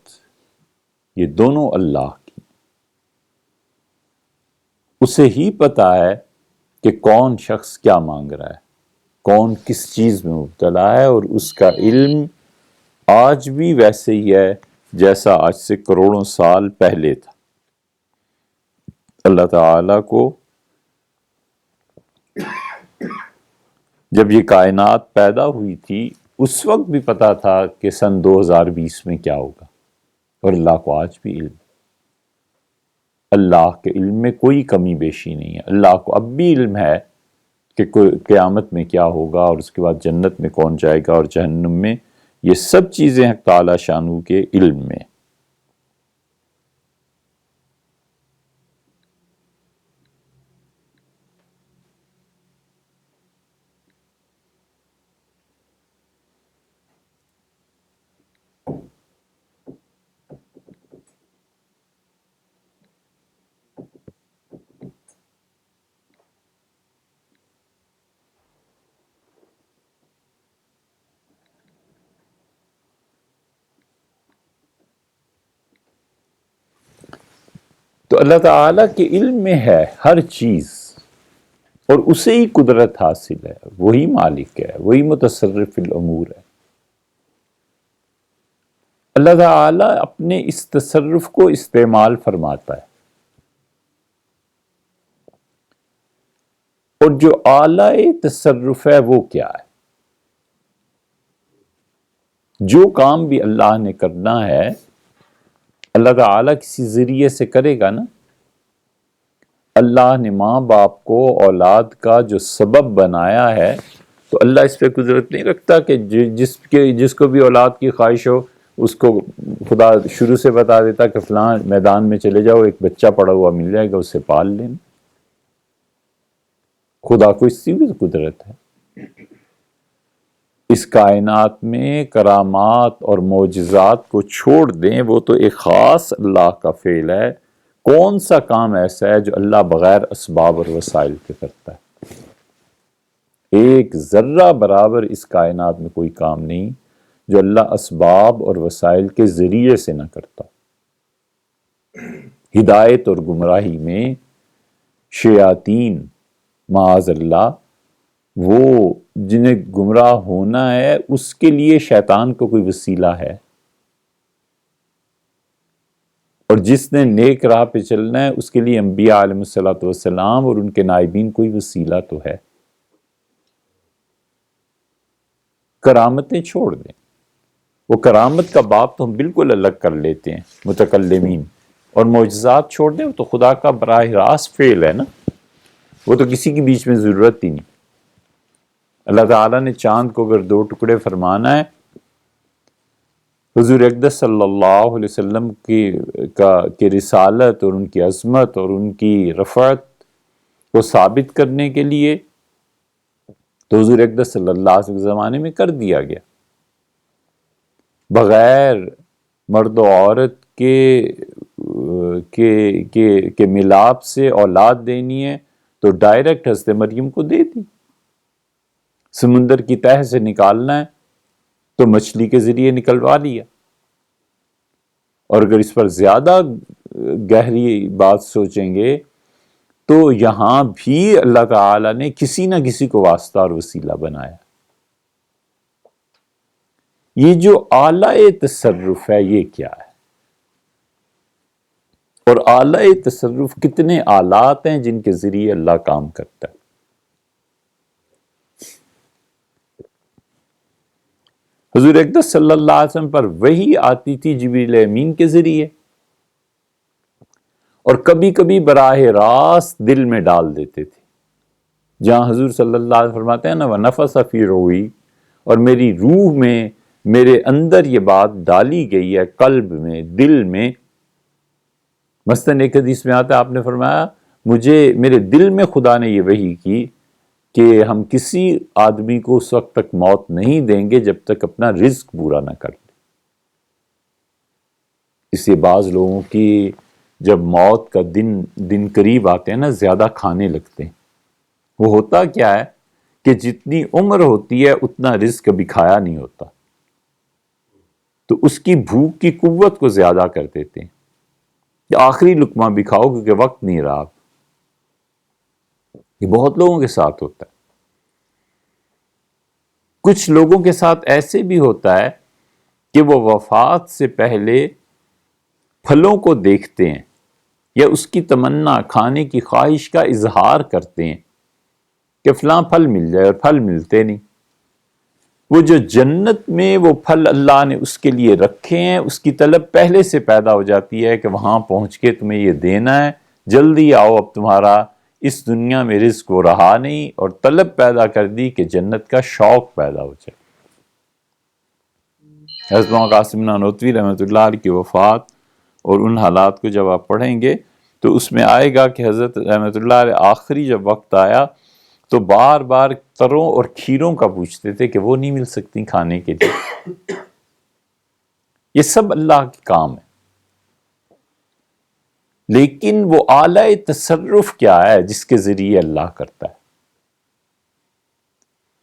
یہ دونوں اللہ کی، اسے ہی پتا ہے کہ کون شخص کیا مانگ رہا ہے، کون کس چیز میں مبتلا ہے، اور اس کا علم آج بھی ویسے ہی ہے جیسا آج سے کروڑوں سال پہلے تھا۔ اللہ تعالیٰ کو جب یہ کائنات پیدا ہوئی تھی اس وقت بھی پتا تھا کہ سن 2020 میں کیا ہوگا، اور اللہ کو آج بھی علم، اللہ کے علم میں کوئی کمی بیشی نہیں ہے۔ اللہ کو اب بھی علم ہے کہ قیامت میں کیا ہوگا، اور اس کے بعد جنت میں کون جائے گا اور جہنم میں، یہ سب چیزیں حق تعالی شانہ کے علم میں۔ تو اللہ تعالیٰ کے علم میں ہے ہر چیز، اور اسے ہی قدرت حاصل ہے، وہی مالک ہے، وہی متصرف الامور ہے۔ اللہ تعالیٰ اپنے اس تصرف کو استعمال فرماتا ہے، اور جو اعلی تصرف ہے وہ کیا ہے؟ جو کام بھی اللہ نے کرنا ہے اللہ تعالیٰ کسی ذریعے سے کرے گا نا۔ اللہ نے ماں باپ کو اولاد کا جو سبب بنایا ہے تو اللہ اس پہ قدرت نہیں رکھتا کہ جس کو بھی اولاد کی خواہش ہو اس کو خدا شروع سے بتا دیتا کہ فلاں میدان میں چلے جاؤ، ایک بچہ پڑا ہوا مل جائے گا، اسے پال لینا۔ خدا کو اس کی بھی قدرت ہے۔ اس کائنات میں کرامات اور معجزات کو چھوڑ دیں، وہ تو ایک خاص اللہ کا فعل ہے۔ کون سا کام ایسا ہے جو اللہ بغیر اسباب اور وسائل کے کرتا ہے؟ ایک ذرہ برابر اس کائنات میں کوئی کام نہیں جو اللہ اسباب اور وسائل کے ذریعے سے نہ کرتا۔ ہدایت اور گمراہی میں شیاطین معاذ اللہ، وہ جنہیں گمراہ ہونا ہے اس کے لیے شیطان کو کوئی وسیلہ ہے، اور جس نے نیک راہ پہ چلنا ہے اس کے لیے انبیاء علیہ الصلوۃ والسلام اور ان کے نائبین کوئی وسیلہ تو ہے۔ کرامتیں چھوڑ دیں، وہ کرامت کا باب تو ہم بالکل الگ کر لیتے ہیں متکلمین، اور معجزات چھوڑ دیں، وہ تو خدا کا براہ راست فعل ہے نا، وہ تو کسی کے بیچ میں ضرورت ہی نہیں۔ اللہ تعالیٰ نے چاند کو اگر دو ٹکڑے فرمانا ہے، حضور اقدس صلی اللہ علیہ وسلم کی رسالت اور ان کی عظمت اور ان کی رفعت کو ثابت کرنے کے لیے، تو حضور اقدس صلی اللہ علیہ وسلم کے زمانے میں کر دیا گیا۔ بغیر مرد و عورت کے ملاپ سے اولاد دینی ہے تو ڈائریکٹ حضرت مریم کو دے دی۔ سمندر کی تہہ سے نکالنا ہے تو مچھلی کے ذریعے نکلوا لیا۔ اور اگر اس پر زیادہ گہری بات سوچیں گے تو یہاں بھی اللہ تعالی نے کسی نہ کسی کو واسطہ اور وسیلہ بنایا۔ یہ جو اعلی تصرف ہے یہ کیا ہے؟ اور اعلی تصرف کتنے آلات ہیں جن کے ذریعے اللہ کام کرتا ہے؟ حضور اقدس صلی اللہ علیہ وسلم پر وحی آتی تھی جبریل امین کے ذریعے، اور کبھی کبھی براہ راست دل میں ڈال دیتے تھے، جہاں حضور صلی اللہ علیہ وسلم فرماتے ہیں نا وَنَفَسَ فِي رُوحِي، اور میری روح میں میرے اندر یہ بات ڈالی گئی ہے، قلب میں، دل میں۔ مثلاً ایک حدیث میں آتا ہے، آپ نے فرمایا میرے دل میں خدا نے یہ وحی کی کہ ہم کسی آدمی کو اس وقت تک موت نہیں دیں گے جب تک اپنا رزق پورا نہ کر لے۔ اس سے بعض لوگوں کی جب موت کا دن قریب آتے ہیں نا، زیادہ کھانے لگتے ہیں۔ وہ ہوتا کیا ہے کہ جتنی عمر ہوتی ہے اتنا رزق کبھی کھایا نہیں ہوتا، تو اس کی بھوک کی قوت کو زیادہ کر دیتے ہیں کہ آخری لقمہ بھی کھاؤ کیونکہ وقت نہیں رہا۔ یہ بہت لوگوں کے ساتھ ہوتا ہے۔ کچھ لوگوں کے ساتھ ایسے بھی ہوتا ہے کہ وہ وفات سے پہلے پھلوں کو دیکھتے ہیں یا اس کی تمنا، کھانے کی خواہش کا اظہار کرتے ہیں کہ فلاں پھل مل جائے، اور پھل ملتے نہیں۔ وہ جو جنت میں وہ پھل اللہ نے اس کے لیے رکھے ہیں، اس کی طلب پہلے سے پیدا ہو جاتی ہے کہ وہاں پہنچ کے تمہیں یہ دینا ہے، جلدی آؤ، اب تمہارا اس دنیا میں رزق وہ رہا نہیں، اور طلب پیدا کر دی کہ جنت کا شوق پیدا ہو جائے۔ حضرت مولانا قاسم نانوتوی رحمۃ اللہ علیہ کی وفات اور ان حالات کو جب آپ پڑھیں گے تو اس میں آئے گا کہ حضرت رحمۃ اللہ علیہ آخری جب وقت آیا تو بار بار تروں اور کھیروں کا پوچھتے تھے کہ وہ نہیں مل سکتی کھانے کے لیے۔ یہ سب اللہ کے کام ہے، لیکن وہ اعلی تصرف کیا ہے جس کے ذریعے اللہ کرتا ہے؟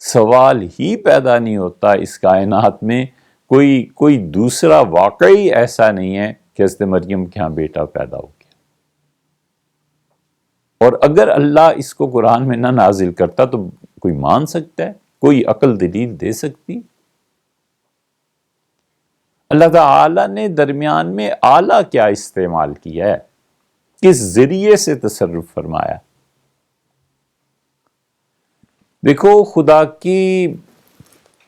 سوال ہی پیدا نہیں ہوتا اس کائنات میں کوئی دوسرا واقعی ایسا نہیں ہے کہ حضرت مریم کے ہاں بیٹا پیدا ہو گیا۔ اور اگر اللہ اس کو قرآن میں نہ نازل کرتا تو کوئی مان سکتا ہے؟ کوئی عقل دلیل دے سکتی؟ اللہ تعالی نے درمیان میں اعلیٰ کیا استعمال کیا ہے، کس ذریعے سے تصرف فرمایا؟ دیکھو، خدا کی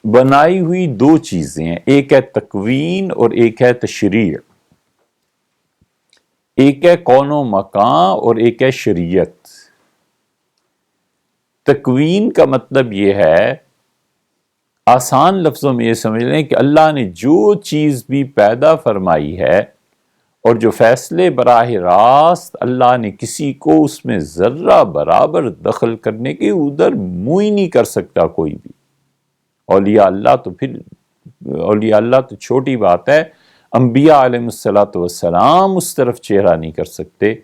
بنائی ہوئی دو چیزیں ہیں، ایک ہے تکوین اور ایک ہے تشریع۔ ایک ہے کون و مکان اور ایک ہے شریعت۔ تکوین کا مطلب یہ ہے، آسان لفظوں میں یہ سمجھ لیں کہ اللہ نے جو چیز بھی پیدا فرمائی ہے اور جو فیصلے براہ راست اللہ نے کسی کو اس میں ذرہ برابر دخل کرنے کے ادھر منہ ہی نہیں کر سکتا کوئی بھی۔ اولیاء اللہ تو چھوٹی بات ہے، انبیاء علیہ السلام اس طرف چہرہ نہیں کر سکتے،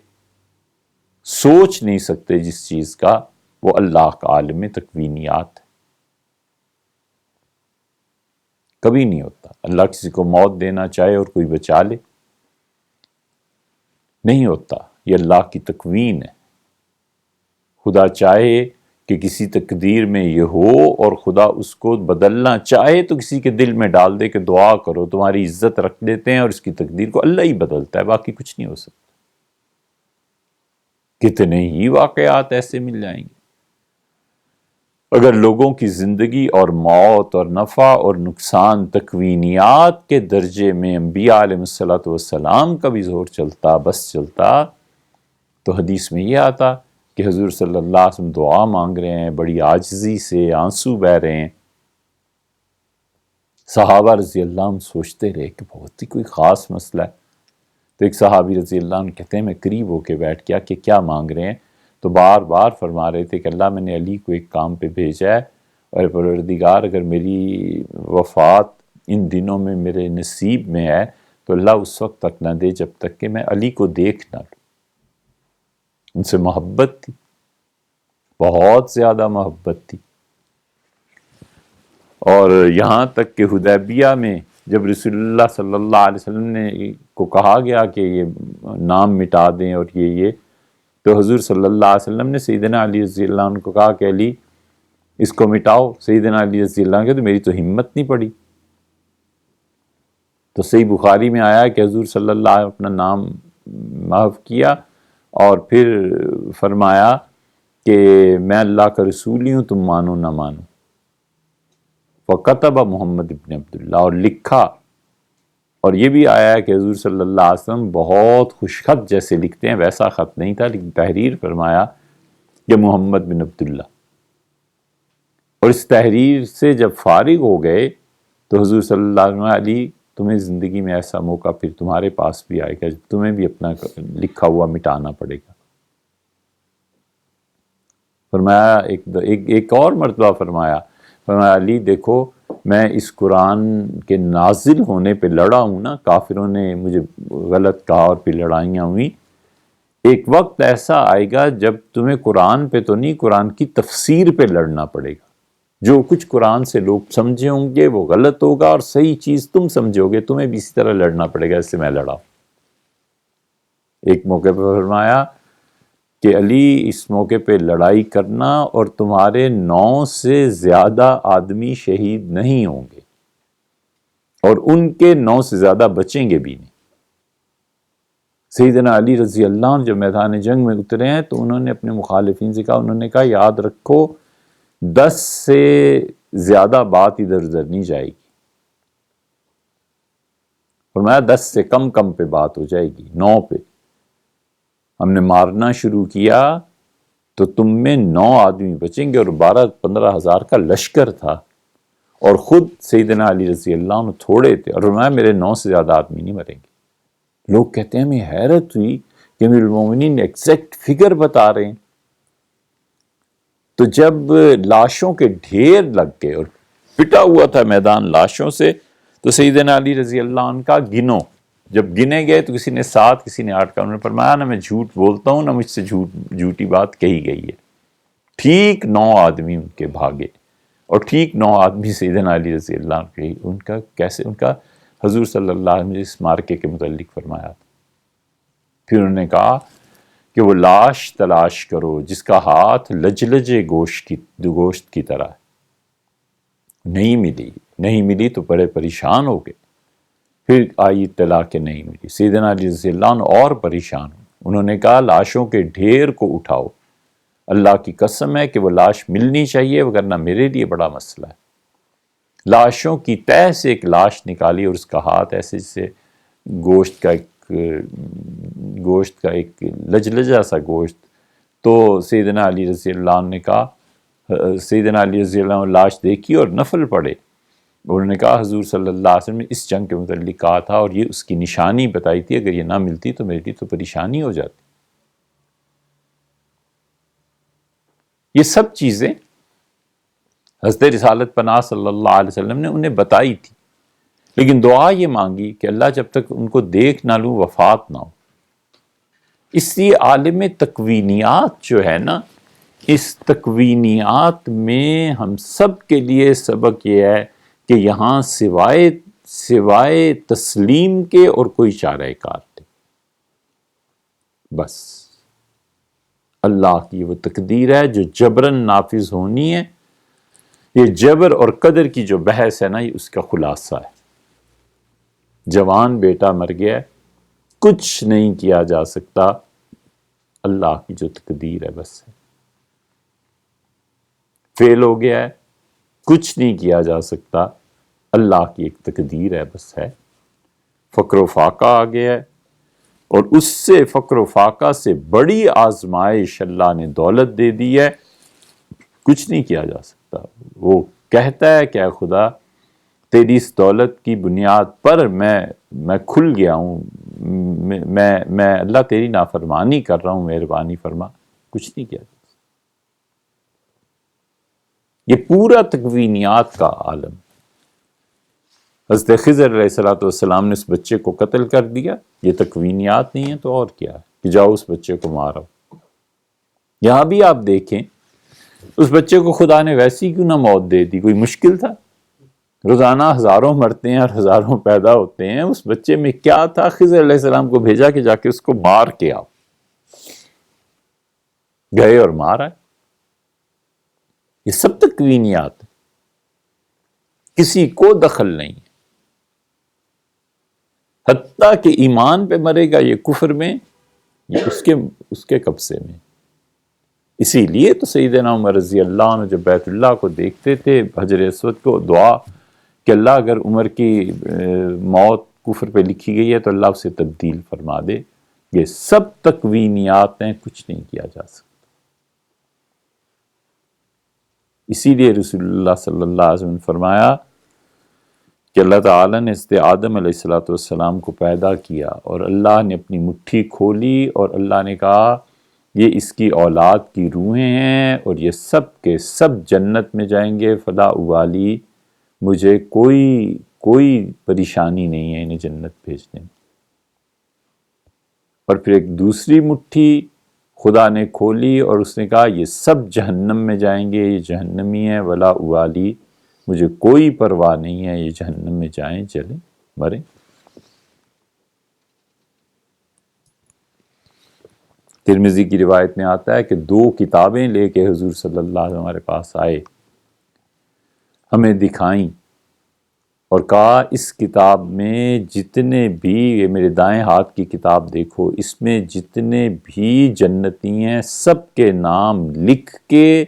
سوچ نہیں سکتے جس چیز کا، وہ اللہ کا عالم تکوینیات ہے۔ کبھی نہیں ہوتا۔ اللہ کسی کو موت دینا چاہے اور کوئی بچا لے، نہیں ہوتا، یہ اللہ کی تکوین ہے۔ خدا چاہے کہ کسی تقدیر میں یہ ہو اور خدا اس کو بدلنا چاہے تو کسی کے دل میں ڈال دے کہ دعا کرو، تمہاری عزت رکھ دیتے ہیں، اور اس کی تقدیر کو اللہ ہی بدلتا ہے، باقی کچھ نہیں ہو سکتا۔ کتنے ہی واقعات ایسے مل جائیں گے۔ اگر لوگوں کی زندگی اور موت اور نفع اور نقصان تکوینیات کے درجے میں انبیاء علیہ السلام کا بھی زور چلتا، بس چلتا، تو حدیث میں یہ آتا کہ حضور صلی اللہ علیہ وسلم دعا مانگ رہے ہیں، بڑی عاجزی سے آنسو بہہ رہے ہیں۔ صحابہ رضی اللہ عنہ سوچتے رہے کہ بہت ہی کوئی خاص مسئلہ ہے۔ تو ایک صحابی رضی اللہ عنہ کہتے ہیں میں قریب ہو کے بیٹھ گیا کہ کیا مانگ رہے ہیں؟ تو بار بار فرما رہے تھے کہ اللہ میں نے علی کو ایک کام پہ بھیجا ہے، اور پروردگار اگر میری وفات ان دنوں میں میرے نصیب میں ہے تو اللہ اس وقت تک نہ دے جب تک کہ میں علی کو دیکھ نہ لوں۔ ان سے محبت تھی، بہت زیادہ محبت تھی۔ اور یہاں تک کہ حدیبیہ میں جب رسول اللہ صلی اللہ علیہ وسلم نے کو کہا گیا کہ یہ نام مٹا دیں اور یہ تو حضور صلی اللہ علیہ وسلم نے سیدنا علی رضی اللہ عنہ کو کہا کہ علی اس کو مٹاؤ۔ سیدنا علی رضی اللہ عنہ کہ تو میری تو ہمت نہیں پڑی۔ تو صحیح بخاری میں آیا کہ حضور صلی اللہ علیہ وسلم اپنا نام محو کیا اور پھر فرمایا کہ میں اللہ کا رسول ہی ہوں، تم مانو نہ مانو۔ وَكَتَبَ محمد ابن عبداللہ، اور لکھا، اور یہ بھی آیا ہے کہ حضور صلی اللہ علیہ وسلم بہت خوش خط جیسے لکھتے ہیں ویسا خط نہیں تھا، لیکن تحریر فرمایا کہ محمد بن عبداللہ۔ اور اس تحریر سے جب فارغ ہو گئے تو حضور صلی اللہ علیہ وسلم علی تمہیں زندگی میں ایسا موقع پھر تمہارے پاس بھی آئے گا، تمہیں بھی اپنا لکھا ہوا مٹانا پڑے گا۔ فرمایا ایک اور مرتبہ فرمایا علی دیکھو میں اس قرآن کے نازل ہونے پہ لڑا ہوں نا، کافروں نے مجھے غلط کہا اور پھر لڑائیاں ہوئیں، ایک وقت ایسا آئے گا جب تمہیں قرآن پہ تو نہیں، قرآن کی تفسیر پہ لڑنا پڑے گا۔ جو کچھ قرآن سے لوگ سمجھے ہوں گے وہ غلط ہوگا، اور صحیح چیز تم سمجھو گے، تمہیں بھی اسی طرح لڑنا پڑے گا جیسے میں لڑا۔ ایک موقع پہ فرمایا کہ علی اس موقع پہ لڑائی کرنا اور تمہارے 9 سے زیادہ آدمی شہید نہیں ہوں گے، اور ان کے 9 سے زیادہ بچیں گے بھی نہیں۔ سیدنا علی رضی اللہ عنہ جب میدان جنگ میں اترے ہیں تو انہوں نے اپنے مخالفین سے کہا، انہوں نے کہا یاد رکھو 10 سے زیادہ بات ادھر ادھر نہیں جائے گی۔ فرمایا 10 سے کم پہ بات ہو جائے گی، 9 پہ ہم نے مارنا شروع کیا تو تم میں 9 آدمی بچیں گے، اور 12-15 ہزار کا لشکر تھا، اور خود سیدنا علی رضی اللہ عنہ تھوڑے تھے، اور فرمایا میرے 9 سے زیادہ آدمی نہیں مریں گے۔ لوگ کہتے ہیں ہمیں حیرت ہوئی کہ امیر المومنین ایگزیکٹ فگر بتا رہے ہیں۔ تو جب لاشوں کے ڈھیر لگ گئے اور پٹا ہوا تھا میدان لاشوں سے، تو سیدنا علی رضی اللہ عنہ کا گنو، جب گنے گئے تو کسی نے 7 کسی نے 8 کا، انہوں نے فرمایا نہ میں جھوٹ بولتا ہوں نہ مجھ سے جھوٹی بات کہی گئی ہے۔ ٹھیک 9 آدمی ان کے بھاگے، اور ٹھیک 9 آدمی سیدنا علی رضی اللہ عنہ کے، ان کا کیسے، ان کا حضور صلی اللہ علیہ وسلم اس مارکے کے متعلق فرمایا تھا۔ پھر انہوں نے کہا کہ وہ لاش تلاش کرو جس کا ہاتھ لجلجے گوشت کی طرح ہے۔ نہیں ملی تو بڑے پریشان ہو گئے۔ پھر آئی اطلاع کہ نہیں ملی، سیدنا علی رضی اللہ عنہ اور پریشان ہو، انہوں نے کہا لاشوں کے ڈھیر کو اٹھاؤ، اللہ کی قسم ہے کہ وہ لاش ملنی چاہیے، وگرنہ میرے لیے بڑا مسئلہ ہے۔ لاشوں کی تہہ سے ایک لاش نکالی، اور اس کا ہاتھ ایسے جیسے گوشت کا ایک گوشت کا ایک لجلجا سا گوشت، تو سیدنا علی رضی اللہ عنہ نے کہا، سیدنا علی رضی اللہ عنہ لاش دیکھی اور نفل پڑے. انہوں نے کہا حضور صلی اللہ علیہ وسلم نے اس جنگ کے متعلق کہا تھا اور یہ اس کی نشانی بتائی تھی، اگر یہ نہ ملتی تو میرے لیے تو پریشانی ہو جاتی. یہ سب چیزیں حضرت رسالت پناہ صلی اللہ علیہ وسلم نے انہیں بتائی تھی، لیکن دعا یہ مانگی کہ اللہ جب تک ان کو دیکھ نہ لوں وفات نہ ہو. اس لیے عالم تکوینیات جو ہے نا، اس تکوینیات میں ہم سب کے لیے سبق یہ ہے کہ یہاں سوائے تسلیم کے اور کوئی چارہ کار نہیں. بس اللہ کی وہ تقدیر ہے جو جبراً نافذ ہونی ہے. یہ جبر اور قدر کی جو بحث ہے نا، یہ اس کا خلاصہ ہے. جوان بیٹا مر گیا ہے، کچھ نہیں کیا جا سکتا، اللہ کی جو تقدیر ہے بس ہے. فیل ہو گیا ہے، کچھ نہیں کیا جا سکتا، اللہ کی ایک تقدیر ہے بس ہے. فقر و فاقہ آ گیا ہے، اور اس سے فقر و فاقہ سے بڑی آزمائش اللہ نے دولت دے دی ہے، کچھ نہیں کیا جا سکتا. وہ کہتا ہے کہ اے خدا تیری اس دولت کی بنیاد پر میں کھل گیا ہوں، میں اللہ تیری نافرمانی کر رہا ہوں، مہربانی فرما. کچھ نہیں کیا جا سکتا. یہ پورا تکوینیات کا عالم. حضرت خضر علیہ السلام نے اس بچے کو قتل کر دیا، یہ تکوینیات نہیں ہے تو اور کیا ہے کہ جاؤ اس بچے کو مارو. یہاں بھی آپ دیکھیں اس بچے کو خدا نے ویسی کیوں نہ موت دے دی؟ کوئی مشکل تھا؟ روزانہ ہزاروں مرتے ہیں اور ہزاروں پیدا ہوتے ہیں، اس بچے میں کیا تھا؟ خضر علیہ السلام کو بھیجا کہ جا کے اس کو مار کے آؤ. گئے اور مارا. یہ سب تکوینیات ہیں، کسی کو دخل نہیں. حتیٰ کہ ایمان پہ مرے گا یہ کفر میں، یہ اس کے قبضے میں. اسی لیے تو سیدنا عمر رضی اللہ عنہ جب بیت اللہ کو دیکھتے تھے، حجر اسود کو، دعا کہ اللہ اگر عمر کی موت کفر پہ لکھی گئی ہے تو اللہ اسے تبدیل فرما دے. یہ سب تکوینیات ہیں، کچھ نہیں کیا جا سکتا. اسی لیے رسول اللہ صلی اللہ علیہ وسلم نے فرمایا کہ اللہ تعالیٰ نے حضرت آدم علیہ السلام کو پیدا کیا اور اللہ نے اپنی مٹھی کھولی اور اللہ نے کہا یہ اس کی اولاد کی روحیں ہیں اور یہ سب کے سب جنت میں جائیں گے، فلا ابالی، مجھے کوئی پریشانی نہیں ہے انہیں جنت بھیجنے میں. اور پھر ایک دوسری مٹھی خدا نے کھولی اور اس نے کہا یہ سب جہنم میں جائیں گے، یہ جہنمی ہیں، ولا ابالی، مجھے کوئی پرواہ نہیں ہے، یہ جہنم میں جائیں، چلیں، مریں. ترمذی کی روایت میں آتا ہے کہ 2 کتابیں لے کے حضور صلی اللہ علیہ وسلم ہمارے پاس آئے، ہمیں دکھائیں اور کہا اس کتاب میں جتنے بھی، یہ میرے دائیں ہاتھ کی کتاب دیکھو، اس میں جتنے بھی جنتی ہیں سب کے نام لکھ کے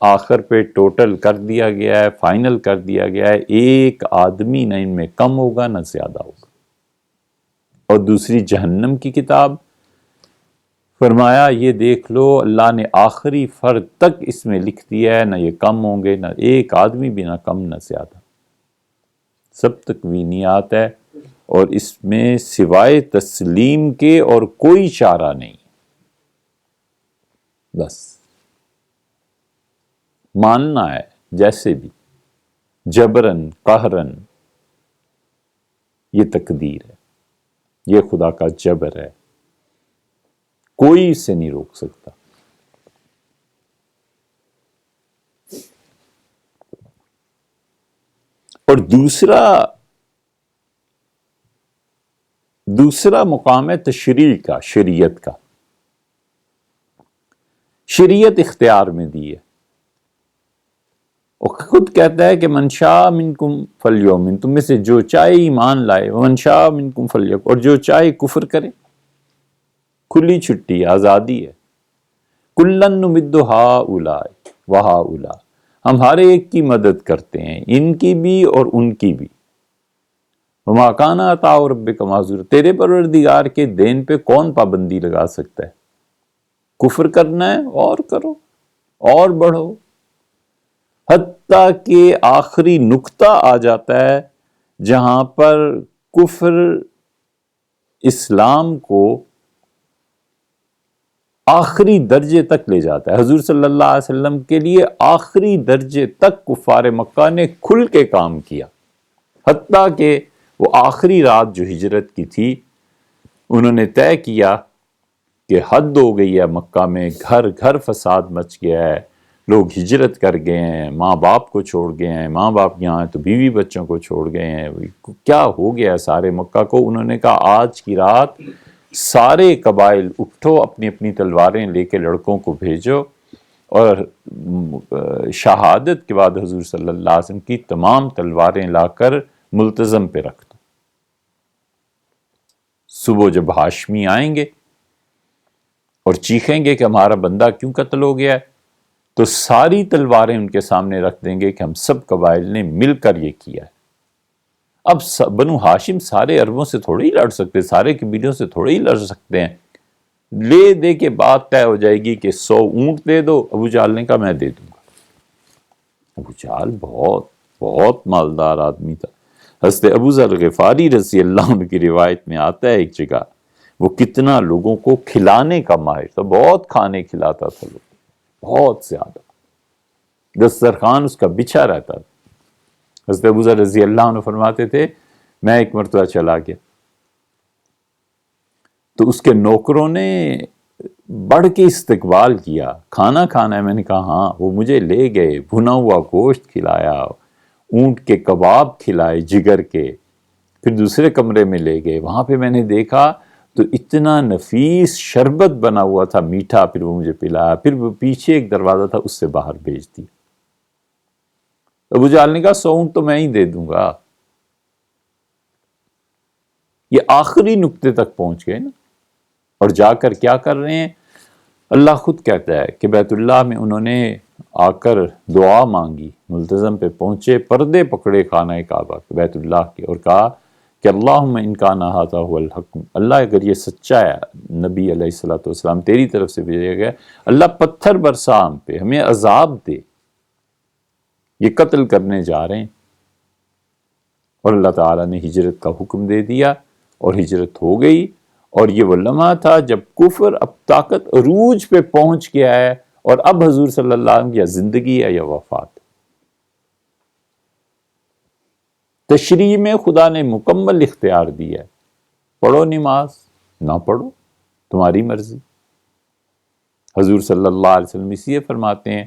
آخر پہ ٹوٹل کر دیا گیا ہے، فائنل کر دیا گیا ہے، ایک آدمی نہ ان میں کم ہوگا نہ زیادہ ہوگا. اور دوسری جہنم کی کتاب فرمایا یہ دیکھ لو اللہ نے آخری فرد تک اس میں لکھ دیا ہے، نہ یہ کم ہوں گے، نہ ایک آدمی بھی نہ کم نہ زیادہ. سب تکوینیات ہے اور اس میں سوائے تسلیم کے اور کوئی چارہ نہیں. بس ماننا ہے جیسے بھی، جبرن قہرن، یہ تقدیر ہے، یہ خدا کا جبر ہے، کوئی اسے نہیں روک سکتا. اور دوسرا مقام ہے تشریع کا، شریعت کا. شریعت اختیار میں دی ہے اور خود کہتا ہے کہ من شاء منکم فلیؤمن، تم میں سے جو چاہے ایمان لائے، ومن شاء منکم فلیکفر، اور جو چاہے کفر کرے. کھلی چھٹی، آزادی ہے. کلن نمد ہؤلاء وہؤلاء، ہم ہر ایک کی مدد کرتے ہیں، ان کی بھی اور ان کی بھی. وما کان عطاء ربک محظورا، تیرے پروردگار کے دین پہ کون پابندی لگا سکتا ہے؟ کفر کرنا ہے اور کرو اور بڑھو، حتیٰ کہ آخری نقطہ آ جاتا ہے جہاں پر کفر اسلام کو آخری درجے تک لے جاتا ہے۔ حضور صلی اللہ علیہ وسلم کے لیے آخری درجے تک کفار مکہ نے کھل کے کام کیا، حتیٰ کہ وہ آخری رات جو ہجرت کی تھی انہوں نے طے کیا کہ حد ہو گئی ہے، مکہ میں گھر گھر فساد مچ گیا ہے، لوگ ہجرت کر گئے ہیں، ماں باپ کو چھوڑ گئے ہیں، ماں باپ یہاں ہیں تو بیوی بچوں کو چھوڑ گئے ہیں، کیا ہو گیا ہے سارے مکہ کو۔ انہوں نے کہا آج کی رات سارے قبائل اٹھو، اپنی اپنی تلواریں لے کے لڑکوں کو بھیجو، اور شہادت کے بعد حضور صلی اللہ علیہ وسلم کی تمام تلواریں لا کر ملتزم پہ رکھ دو۔ صبح جب ہاشمی آئیں گے اور چیخیں گے کہ ہمارا بندہ کیوں قتل ہو گیا ہے، تو ساری تلواریں ان کے سامنے رکھ دیں گے کہ ہم سب قبائل نے مل کر یہ کیا ہے۔ اب بنو ہاشم سارے عربوں سے تھوڑے ہی لڑ سکتے، سارے قبیلوں سے تھوڑے ہی لڑ سکتے ہیں، لے دے کے بات طے ہو جائے گی کہ 100 اونٹ دے دو۔ ابو جہل نے کہا میں دے دوں گا۔ ابو جہل بہت بہت مالدار آدمی تھا۔ حضرت ابو ذر غفاری رضی اللہ عنہ کی روایت میں آتا ہے ایک جگہ وہ کتنا لوگوں کو کھلانے کا ماہر تھا، بہت کھانے کھلاتا تھا لوگ، بہت زیادہ، دسترخوان اس کا بچھا رہتا تھا۔ حضرت ابو ذر رضی اللہ عنہ فرماتے تھے میں ایک مرتبہ چلا گیا تو اس کے نوکروں نے بڑھ کے استقبال کیا، کھانا کھانا ہے؟ میں نے کہا ہاں۔ وہ مجھے لے گئے، بھنا ہوا گوشت کھلایا، اونٹ کے کباب کھلائے جگر کے، پھر دوسرے کمرے میں لے گئے، وہاں پہ میں نے دیکھا تو اتنا نفیس شربت بنا ہوا تھا میٹھا، پھر وہ مجھے پلایا، پھر وہ پیچھے ایک دروازہ تھا اس سے باہر بھیج دیا۔ ابو جہل نے کہا 100 اونٹ تو میں ہی دے دوں گا۔ یہ آخری نقطے تک پہنچ گئے نا، اور جا کر کیا کر رہے ہیں؟ اللہ خود کہتا ہے کہ بیت اللہ میں انہوں نے آ کر دعا مانگی، ملتزم پہ پہنچے، پردے پکڑے خانہ کعبہ بیت اللہ کے، اور کہا کہ اللہم ان کان ھذا ھو الحق، اللہ اگر یہ سچا ہے، نبی علیہ الصلوۃ والسلام تیری طرف سے بھیجا گیا، اللہ پتھر برسا ہم پہ، ہمیں عذاب دے، یہ قتل کرنے جا رہے ہیں۔ اور اللہ تعالیٰ نے ہجرت کا حکم دے دیا اور ہجرت ہو گئی، اور یہ وہ لمحہ تھا جب کفر اب طاقت عروج پہ پہنچ گیا ہے، اور اب حضور صلی اللہ علیہ وسلم یا زندگی ہے یا وفات۔ تشریع میں خدا نے مکمل اختیار دیا ہے، پڑھو نماز، نہ پڑھو تمہاری مرضی۔ حضور صلی اللہ علیہ وسلم اس لیے فرماتے ہیں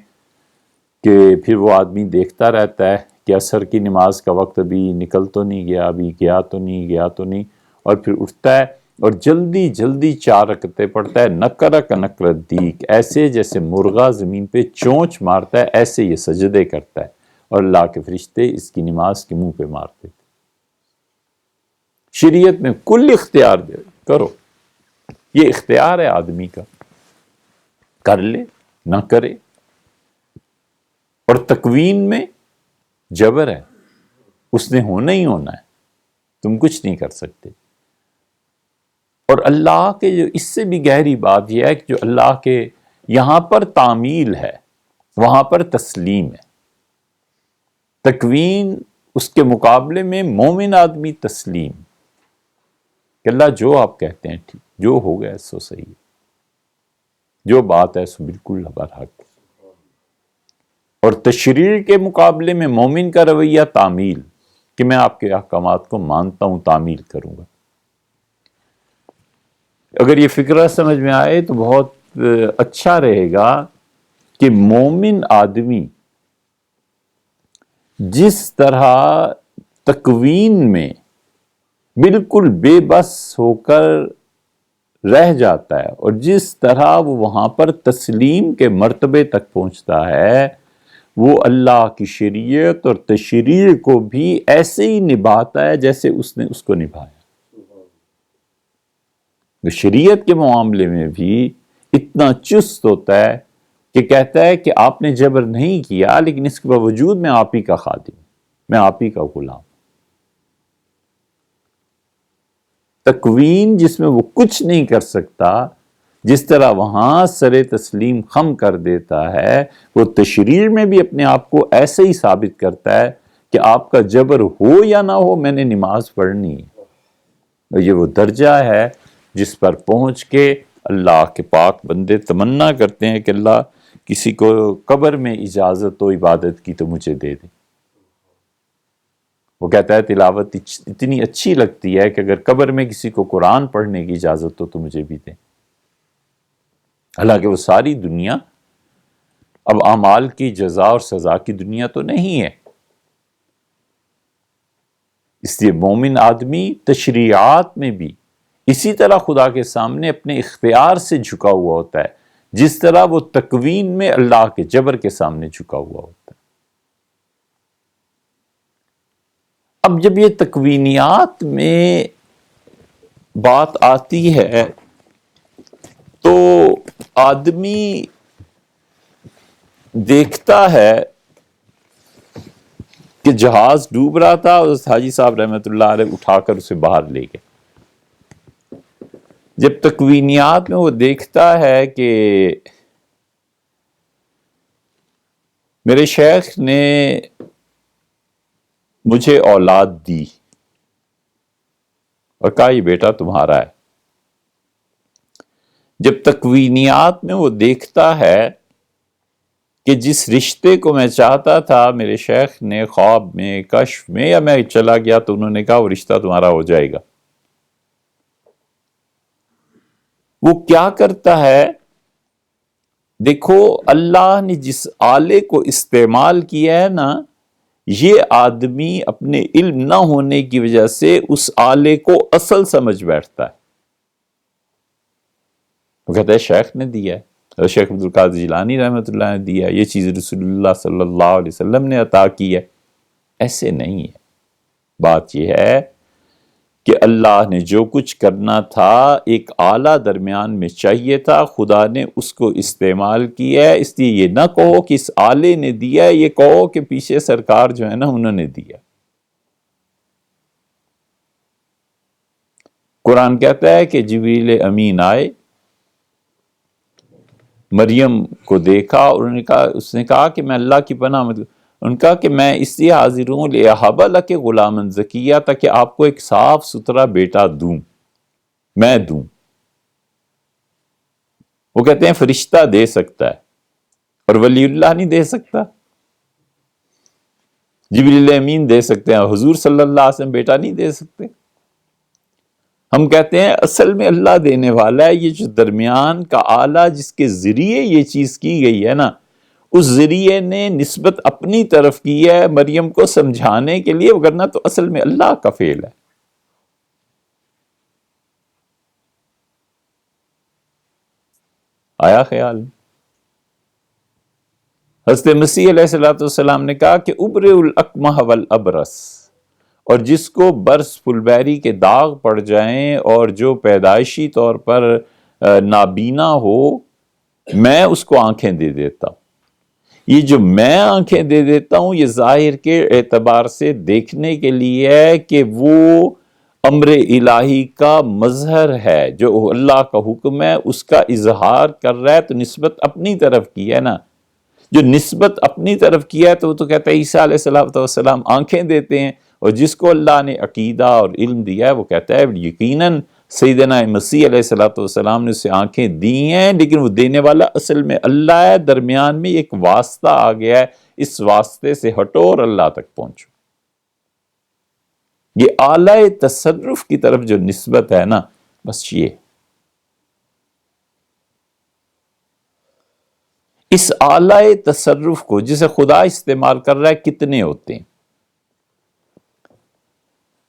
کہ پھر وہ آدمی دیکھتا رہتا ہے کہ عصر کی نماز کا وقت ابھی نکل تو نہیں گیا، ابھی گیا تو نہیں، اور پھر اٹھتا ہے اور جلدی جلدی 4 رکعتیں پڑھتا ہے، نکرک نکرت دیک، ایسے جیسے مرغا زمین پہ چونچ مارتا ہے ایسے یہ سجدے کرتا ہے، اور اللہ کے فرشتے اس کی نماز کے منہ پہ مارتے تھے۔ شریعت میں کل اختیار دے کرو، یہ اختیار ہے آدمی کا، کر لے نہ کرے۔ اور تکوین میں جبر ہے، اس نے ہونا ہی ہونا ہے، تم کچھ نہیں کر سکتے۔ اور اللہ کے جو اس سے بھی گہری بات یہ ہے کہ جو اللہ کے یہاں پر تعمیل ہے وہاں پر تسلیم ہے۔ تکوین اس کے مقابلے میں مومن آدمی تسلیم کہ اللہ جو آپ کہتے ہیں ٹھیک، جو ہو گیا سو صحیح، جو بات ہے سو بالکل برحق۔ اور تشریع کے مقابلے میں مومن کا رویہ تعمیل، کہ میں آپ کے احکامات کو مانتا ہوں، تعمیل کروں گا۔ اگر یہ فکرہ سمجھ میں آئے تو بہت اچھا رہے گا کہ مومن آدمی جس طرح تکوین میں بالکل بے بس ہو کر رہ جاتا ہے، اور جس طرح وہ وہاں پر تسلیم کے مرتبے تک پہنچتا ہے، وہ اللہ کی شریعت اور تشریع کو بھی ایسے ہی نبھاتا ہے جیسے اس نے اس کو نبھایا۔ شریعت کے معاملے میں بھی اتنا چست ہوتا ہے کہ کہتا ہے کہ آپ نے جبر نہیں کیا، لیکن اس کے باوجود میں آپ ہی کا خادم، میں آپ ہی کا غلام۔ تکوین جس میں وہ کچھ نہیں کر سکتا، جس طرح وہاں سر تسلیم خم کر دیتا ہے، وہ تشریع میں بھی اپنے آپ کو ایسے ہی ثابت کرتا ہے کہ آپ کا جبر ہو یا نہ ہو، میں نے نماز پڑھنی ہے۔ اور یہ وہ درجہ ہے جس پر پہنچ کے اللہ کے پاک بندے تمنا کرتے ہیں کہ اللہ کسی کو قبر میں اجازت و عبادت کی تو مجھے دے دے۔ وہ کہتا ہے تلاوت اتنی اچھی لگتی ہے کہ اگر قبر میں کسی کو قرآن پڑھنے کی اجازت ہو تو مجھے بھی دے۔ حالانکہ وہ ساری دنیا اب اعمال کی جزا اور سزا کی دنیا تو نہیں ہے، اس لیے مومن آدمی تشریعات میں بھی اسی طرح خدا کے سامنے اپنے اختیار سے جھکا ہوا ہوتا ہے، جس طرح وہ تکوین میں اللہ کے جبر کے سامنے جھکا ہوا ہوتا ہے۔ اب جب یہ تکوینیات میں بات آتی ہے تو آدمی دیکھتا ہے کہ جہاز ڈوب رہا تھا اور حاجی صاحب رحمۃ اللہ علیہ اٹھا کر اسے باہر لے گئے۔ جب تکوینیات میں وہ دیکھتا ہے کہ میرے شیخ نے مجھے اولاد دی اور کہا یہ بیٹا تمہارا ہے، جب تکوینیات میں وہ دیکھتا ہے کہ جس رشتے کو میں چاہتا تھا میرے شیخ نے خواب میں، کشف میں، یا میں چلا گیا تو انہوں نے کہا وہ رشتہ تمہارا ہو جائے گا، وہ کیا کرتا ہے؟ دیکھو اللہ نے جس آلے کو استعمال کیا ہے نا، یہ آدمی اپنے علم نہ ہونے کی وجہ سے اس آلے کو اصل سمجھ بیٹھتا ہے۔ وہ کہتا ہے شیخ نے دیا ہے، شیخ عبد القادر جیلانی رحمۃ اللہ نے دیا ہے، یہ چیز رسول اللہ صلی اللہ علیہ وسلم نے عطا کی ہے۔ ایسے نہیں ہے، بات یہ ہے کہ اللہ نے جو کچھ کرنا تھا ایک آلہ درمیان میں چاہیے تھا، خدا نے اس کو استعمال کیا ہے، اس لیے یہ نہ کہو کہ اس آلے نے دیا ہے، یہ کہو کہ پیچھے سرکار جو ہے نا انہوں نے دیا۔ قرآن کہتا ہے کہ جبریل امین آئے، مریم کو دیکھا اور اس نے کہا کہ میں اللہ کی پناہ ان کا کہ میں اس لیے حاضر ہوں لِأَهَبَ لَكَ غُلَامًا زَكِيًّا، تاکہ آپ کو ایک صاف ستھرا بیٹا دوں، میں دوں۔ وہ کہتے ہیں فرشتہ دے سکتا ہے اور ولی اللہ نہیں دے سکتا، جبریل امین دے سکتے ہیں، حضور صلی اللہ علیہ وسلم بیٹا نہیں دے سکتے۔ ہم کہتے ہیں اصل میں اللہ دینے والا ہے، یہ جو درمیان کا آلہ جس کے ذریعے یہ چیز کی گئی ہے نا، اس ذریعے نے نسبت اپنی طرف کی ہے مریم کو سمجھانے کے لیے، وگرنہ تو اصل میں اللہ کا فعل ہے۔ آیا خیال؟ حضرت مسیح علیہ السلام نے کہا کہ ابرئ الاکمہ والابرص، اور جس کو برس پھلبیری کے داغ پڑ جائیں اور جو پیدائشی طور پر نابینا ہو، میں اس کو آنکھیں دے دیتا ہوں۔ یہ جو میں آنکھیں دے دیتا ہوں یہ ظاہر کے اعتبار سے دیکھنے کے لیے ہے کہ وہ امر الہی کا مظہر ہے، جو اللہ کا حکم ہے اس کا اظہار کر رہا ہے، تو نسبت اپنی طرف کی ہے نا، جو نسبت اپنی طرف کیا ہے تو وہ تو کہتا ہے عیسیٰ علیہ السلام آنکھیں دیتے ہیں، اور جس کو اللہ نے عقیدہ اور علم دیا ہے وہ کہتا ہے یقیناً سیدنا مسیح علیہ السلام نے اسے آنکھیں دی ہیں، لیکن وہ دینے والا اصل میں اللہ ہے، درمیان میں ایک واسطہ آ گیا ہے، اس واسطے سے ہٹو اور اللہ تک پہنچو۔ یہ اعلی تصرف کی طرف جو نسبت ہے نا، بس یہ اس اعلی تصرف کو جسے خدا استعمال کر رہا ہے کتنے ہوتے ہیں؟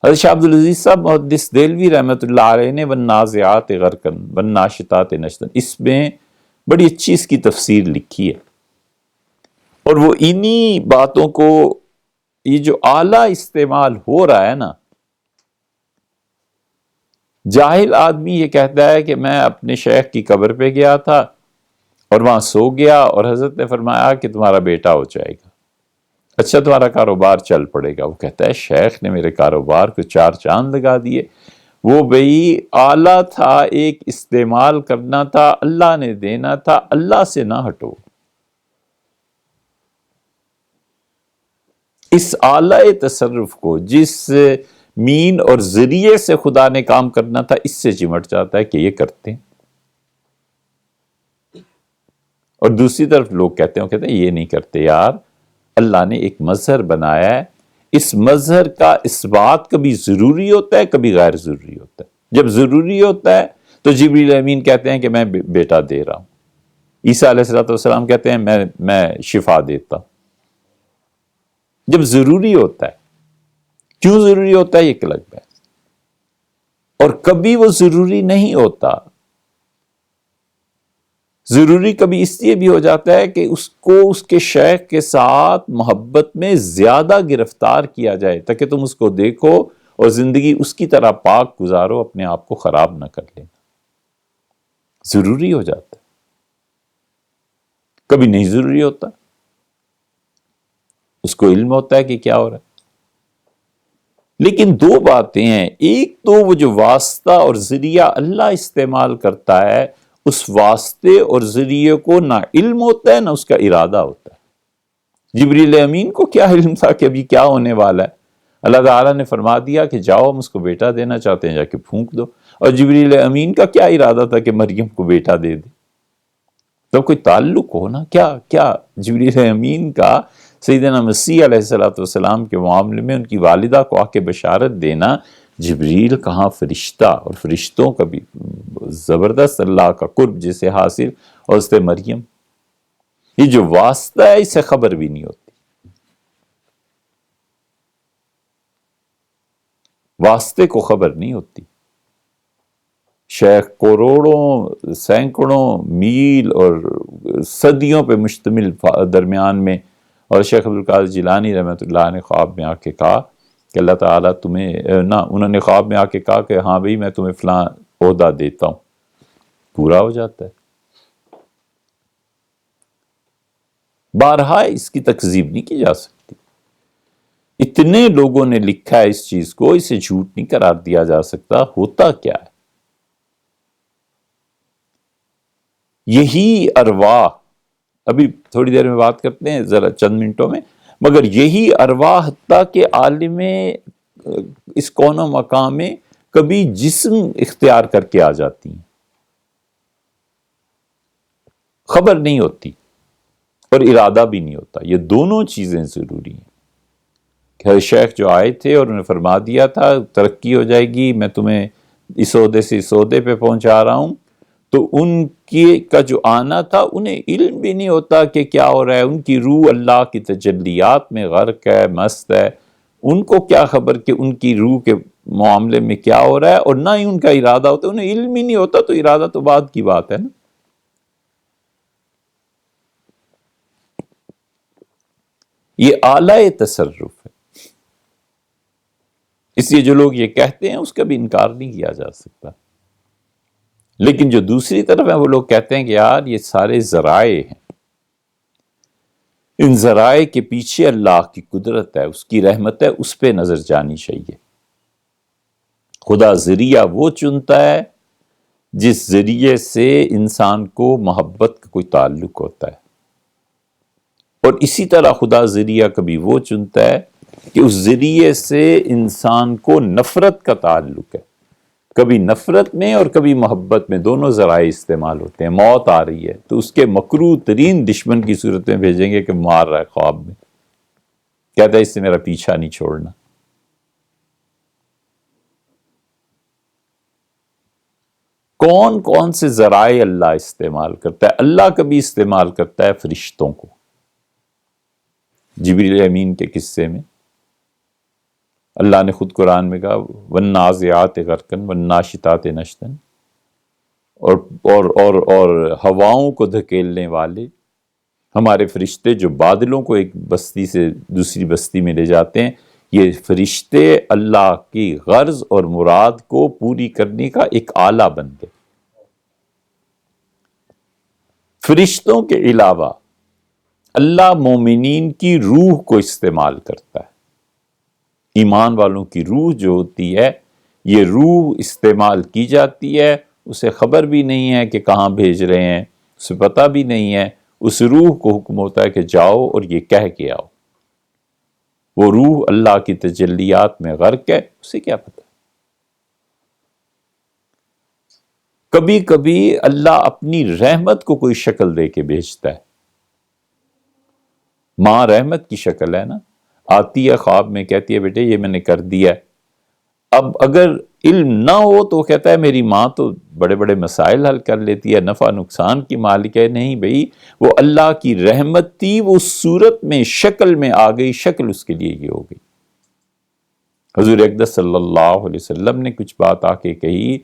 حضرت شاہ عبدالعزیز صاحب محدث دہلوی رحمۃ اللہ علیہ نے والنازعات غرقاً والناشطات نشطاً، اس میں بڑی اچھی اس کی تفسیر لکھی ہے، اور وہ انہی باتوں کو یہ جو اعلیٰ استعمال ہو رہا ہے نا، جاہل آدمی یہ کہتا ہے کہ میں اپنے شیخ کی قبر پہ گیا تھا اور وہاں سو گیا اور حضرت نے فرمایا کہ تمہارا بیٹا ہو جائے گا، اچھا تمہارا کاروبار چل پڑے گا۔ وہ کہتا ہے شیخ نے میرے کاروبار کو 4 چاند لگا دیے۔ وہ بھئی آلہ تھا، ایک استعمال کرنا تھا، اللہ نے دینا تھا، اللہ سے نہ ہٹو. اس آلہ تصرف کو جس مین اور ذریعے سے خدا نے کام کرنا تھا، اس سے چمٹ جاتا ہے کہ یہ کرتے ہیں. اور دوسری طرف لوگ کہتے ہیں یہ نہیں کرتے. یار اللہ نے ایک مظہر بنایا ہے، اس مظہر کا اثبات کبھی ضروری ہوتا ہے، کبھی غیر ضروری ہوتا ہے. جب ضروری ہوتا ہے تو جبریل امین کہتے ہیں کہ میں بیٹا دے رہا ہوں. عیسیٰ علیہ السلام کہتے ہیں میں شفا دیتا ہوں. جب ضروری ہوتا ہے. کیوں ضروری ہوتا ہے یہ ایک الگ بات. اور کبھی وہ ضروری نہیں ہوتا. ضروری کبھی اس لیے بھی ہو جاتا ہے کہ اس کو اس کے شیخ کے ساتھ محبت میں زیادہ گرفتار کیا جائے تاکہ تم اس کو دیکھو اور زندگی اس کی طرح پاک گزارو، اپنے آپ کو خراب نہ کر لینا. ضروری ہو جاتا ہے. کبھی نہیں ضروری ہوتا. اس کو علم ہوتا ہے کہ کیا ہو رہا ہے. لیکن دو باتیں ہیں. ایک تو وہ جو واسطہ اور ذریعہ اللہ استعمال کرتا ہے، اس واسطے اور ذریعے کو نہ علم ہوتا ہے نہ اس کا ارادہ ہوتا ہے. جبریل امین کو کیا علم تھا کہ ابھی کیا ہونے والا ہے؟ اللہ تعالیٰ نے فرما دیا کہ جاؤ، ہم اس کو بیٹا دینا چاہتے ہیں، جا کے پھونک دو. اور جبریل امین کا کیا ارادہ تھا کہ مریم کو بیٹا دے دے؟ تو کوئی تعلق ہو نا. کیا جبریل امین کا سیدنا مسیح علیہ السلام کے معاملے میں ان کی والدہ کو آ کے بشارت دینا، جبریل کہاں فرشتہ، اور فرشتوں کا بھی زبردست اللہ کا قرب جسے حاصل، اور اس سے مریم. یہ جو واسطہ ہے اسے خبر بھی نہیں ہوتی. واسطے کو خبر نہیں ہوتی. شیخ کروڑوں سینکڑوں میل اور صدیوں پہ مشتمل درمیان میں، اور شیخ عبدالقادر جیلانی رحمۃ اللہ نے خواب میں آ کے کہا کہ اللہ تعالیٰ تمہیں انہوں نے خواب میں آ کے کہا کہ ہاں بھئی میں تمہیں فلاں عہدہ دیتا ہوں. پورا ہو جاتا ہے. بارہا اس کی تکذیب نہیں کی جا سکتی. اتنے لوگوں نے لکھا ہے اس چیز کو، اسے جھوٹ نہیں قرار دیا جا سکتا. ہوتا کیا ہے؟ یہی ارواح، ابھی تھوڑی دیر میں بات کرتے ہیں ذرا چند منٹوں میں، مگر یہی ارواح حتیٰ کہ عالم اس کون و مقام میں کبھی جسم اختیار کر کے آ جاتی ہیں، خبر نہیں ہوتی اور ارادہ بھی نہیں ہوتا. یہ دونوں چیزیں ضروری ہیں. کہ شیخ جو آئے تھے اور انہیں فرما دیا تھا ترقی ہو جائے گی، میں تمہیں اس عہدے سے اس عہدے پہ پہنچا رہا ہوں، تو ان کا جو آنا تھا انہیں علم بھی نہیں ہوتا کہ کیا ہو رہا ہے. ان کی روح اللہ کی تجلیات میں غرق ہے، مست ہے. ان کو کیا خبر کہ ان کی روح کے معاملے میں کیا ہو رہا ہے، اور نہ ہی ان کا ارادہ ہوتا. انہیں علم ہی نہیں ہوتا، تو ارادہ تو بعد کی بات ہے نا. یہ اعلی تصرف ہے. اس لیے جو لوگ یہ کہتے ہیں اس کا بھی انکار نہیں کیا جا سکتا. لیکن جو دوسری طرف ہے وہ لوگ کہتے ہیں کہ یار یہ سارے ذرائع ہیں، ان ذرائع کے پیچھے اللہ کی قدرت ہے، اس کی رحمت ہے، اس پہ نظر جانی چاہیے. خدا ذریعہ وہ چنتا ہے جس ذریعے سے انسان کو محبت کا کوئی تعلق ہوتا ہے، اور اسی طرح خدا ذریعہ کبھی وہ چنتا ہے کہ اس ذریعے سے انسان کو نفرت کا تعلق ہے. کبھی نفرت میں اور کبھی محبت میں، دونوں ذرائع استعمال ہوتے ہیں. موت آ رہی ہے تو اس کے مکروہ ترین دشمن کی صورت میں بھیجیں گے کہ مار رہا ہے خواب میں، کہتا ہے اس سے میرا پیچھا نہیں چھوڑنا. کون کون سے ذرائع اللہ استعمال کرتا ہے؟ اللہ کبھی استعمال کرتا ہے فرشتوں کو. جبریل امین کے قصے میں اللہ نے خود قرآن میں کہا وَالنَّازِعَاتِ غَرْقًا وَالنَّاشِطَاتِ نَشْطًا، اور ہواؤں کو دھکیلنے والے ہمارے فرشتے جو بادلوں کو ایک بستی سے دوسری بستی میں لے جاتے ہیں. یہ فرشتے اللہ کی غرض اور مراد کو پوری کرنے کا ایک آلہ بن گئے. فرشتوں کے علاوہ اللہ مومنین کی روح کو استعمال کرتا ہے. ایمان والوں کی روح جو ہوتی ہے یہ روح استعمال کی جاتی ہے، اسے خبر بھی نہیں ہے کہ کہاں بھیج رہے ہیں، اسے پتہ بھی نہیں ہے، اس روح کو حکم ہوتا ہے کہ جاؤ اور یہ کہہ کے آؤ۔ وہ روح اللہ کی تجلیات میں غرق ہے، اسے کیا پتہ۔ کبھی کبھی اللہ اپنی رحمت کو کوئی شکل دے کے بھیجتا ہے۔ ماں رحمت کی شکل ہے نا، آتی ہے خواب میں، کہتی ہے بیٹے یہ میں نے کر دیا ہے۔ اب اگر علم نہ ہو تو کہتا ہے میری ماں تو بڑے بڑے مسائل حل کر لیتی ہے، نفع نقصان کی مالک ہے۔ نہیں بھئی، وہ اللہ کی رحمت تھی، وہ صورت میں شکل میں آ گئی، شکل اس کے لیے یہ ہو گئی۔ حضور اقدس صلی اللہ علیہ وسلم نے کچھ بات آ کے کہی،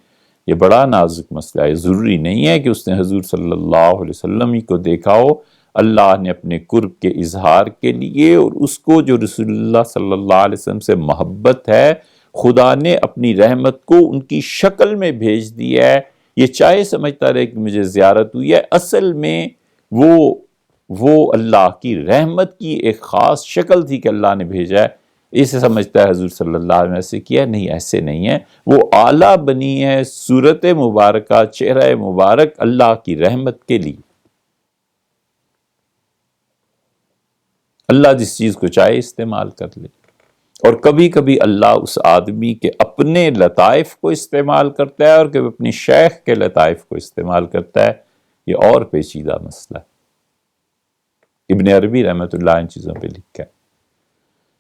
یہ بڑا نازک مسئلہ ہے، ضروری نہیں ہے کہ اس نے حضور صلی اللہ علیہ وسلم ہی کو دیکھا ہو۔ اللہ نے اپنے قرب کے اظہار کے لیے اور اس کو جو رسول اللہ صلی اللہ علیہ وسلم سے محبت ہے، خدا نے اپنی رحمت کو ان کی شکل میں بھیج دیا ہے۔ یہ چاہے سمجھتا رہے کہ مجھے زیارت ہوئی ہے، اصل میں وہ اللہ کی رحمت کی ایک خاص شکل تھی کہ اللہ نے بھیجا ہے۔ اسے سمجھتا ہے حضور صلی اللہ علیہ وسلم ایسے کیا، نہیں ایسے نہیں ہے، وہ آلہ بنی ہے صورت مبارکہ، چہرہ مبارک اللہ کی رحمت کے لیے۔ اللہ جس چیز کو چاہے استعمال کر لے، اور کبھی کبھی اللہ اس آدمی کے اپنے لطائف کو استعمال کرتا ہے اور کبھی اپنی شیخ کے لطائف کو استعمال کرتا ہے۔ یہ اور پیچیدہ مسئلہ ہے، ابن عربی رحمۃ اللہ ان چیزوں پہ لکھا ہے۔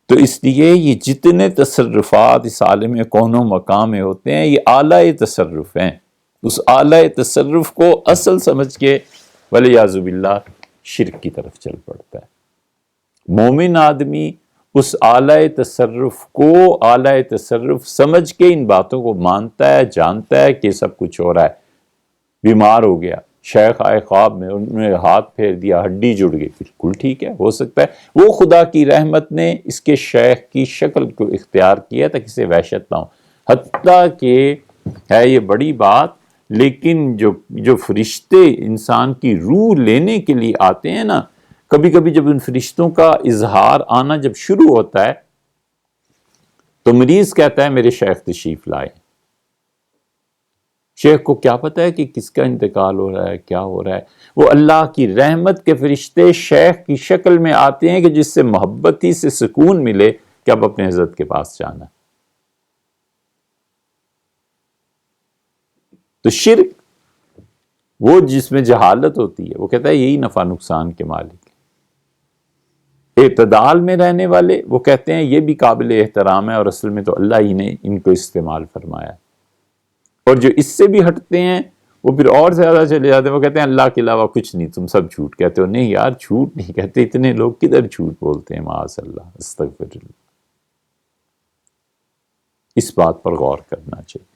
تو اس لیے یہ جتنے تصرفات اس عالم کون و مقام میں ہوتے ہیں، یہ اعلیٰ تصرف ہیں۔ اس اعلیٰ تصرف کو اصل سمجھ کے والعیاذ باللہ شرک کی طرف چل پڑتا ہے۔ مومن آدمی اس اعلیٰ تصرف کو اعلیٰ تصرف سمجھ کے ان باتوں کو مانتا ہے، جانتا ہے کہ سب کچھ ہو رہا ہے۔ بیمار ہو گیا، شیخ آئے خواب میں، انہوں نے ہاتھ پھیر دیا، ہڈی جڑ گئی، بالکل ٹھیک ہے، ہو سکتا ہے وہ خدا کی رحمت نے اس کے شیخ کی شکل کو اختیار کیا تاکہ اسے وحشت نہ ہو۔ حتیٰ کہ ہے یہ بڑی بات، لیکن جو فرشتے انسان کی روح لینے کے لیے آتے ہیں نا، کبھی کبھی جب ان فرشتوں کا اظہار آنا جب شروع ہوتا ہے تو مریض کہتا ہے میرے شیخ تشریف لائے۔ شیخ کو کیا پتہ ہے کہ کس کا انتقال ہو رہا ہے، کیا ہو رہا ہے۔ وہ اللہ کی رحمت کے فرشتے شیخ کی شکل میں آتے ہیں کہ جس سے محبت ہی سے سکون ملے کہ اب اپنے حضرت کے پاس جانا۔ تو شرک وہ جس میں جہالت ہوتی ہے، وہ کہتا ہے یہی نفع نقصان کے مالک ہے۔ اعتدال میں رہنے والے وہ کہتے ہیں یہ بھی قابل احترام ہے اور اصل میں تو اللہ ہی نے ان کو استعمال فرمایا ہے۔ اور جو اس سے بھی ہٹتے ہیں وہ پھر اور زیادہ چلے جاتے ہیں، وہ کہتے ہیں اللہ کے علاوہ کچھ نہیں، تم سب جھوٹ کہتے ہو۔ نہیں یار، جھوٹ نہیں کہتے، اتنے لوگ کدھر جھوٹ بولتے ہیں، معاذ اللہ، استغفر اللہ۔ اس بات پر غور کرنا چاہیے۔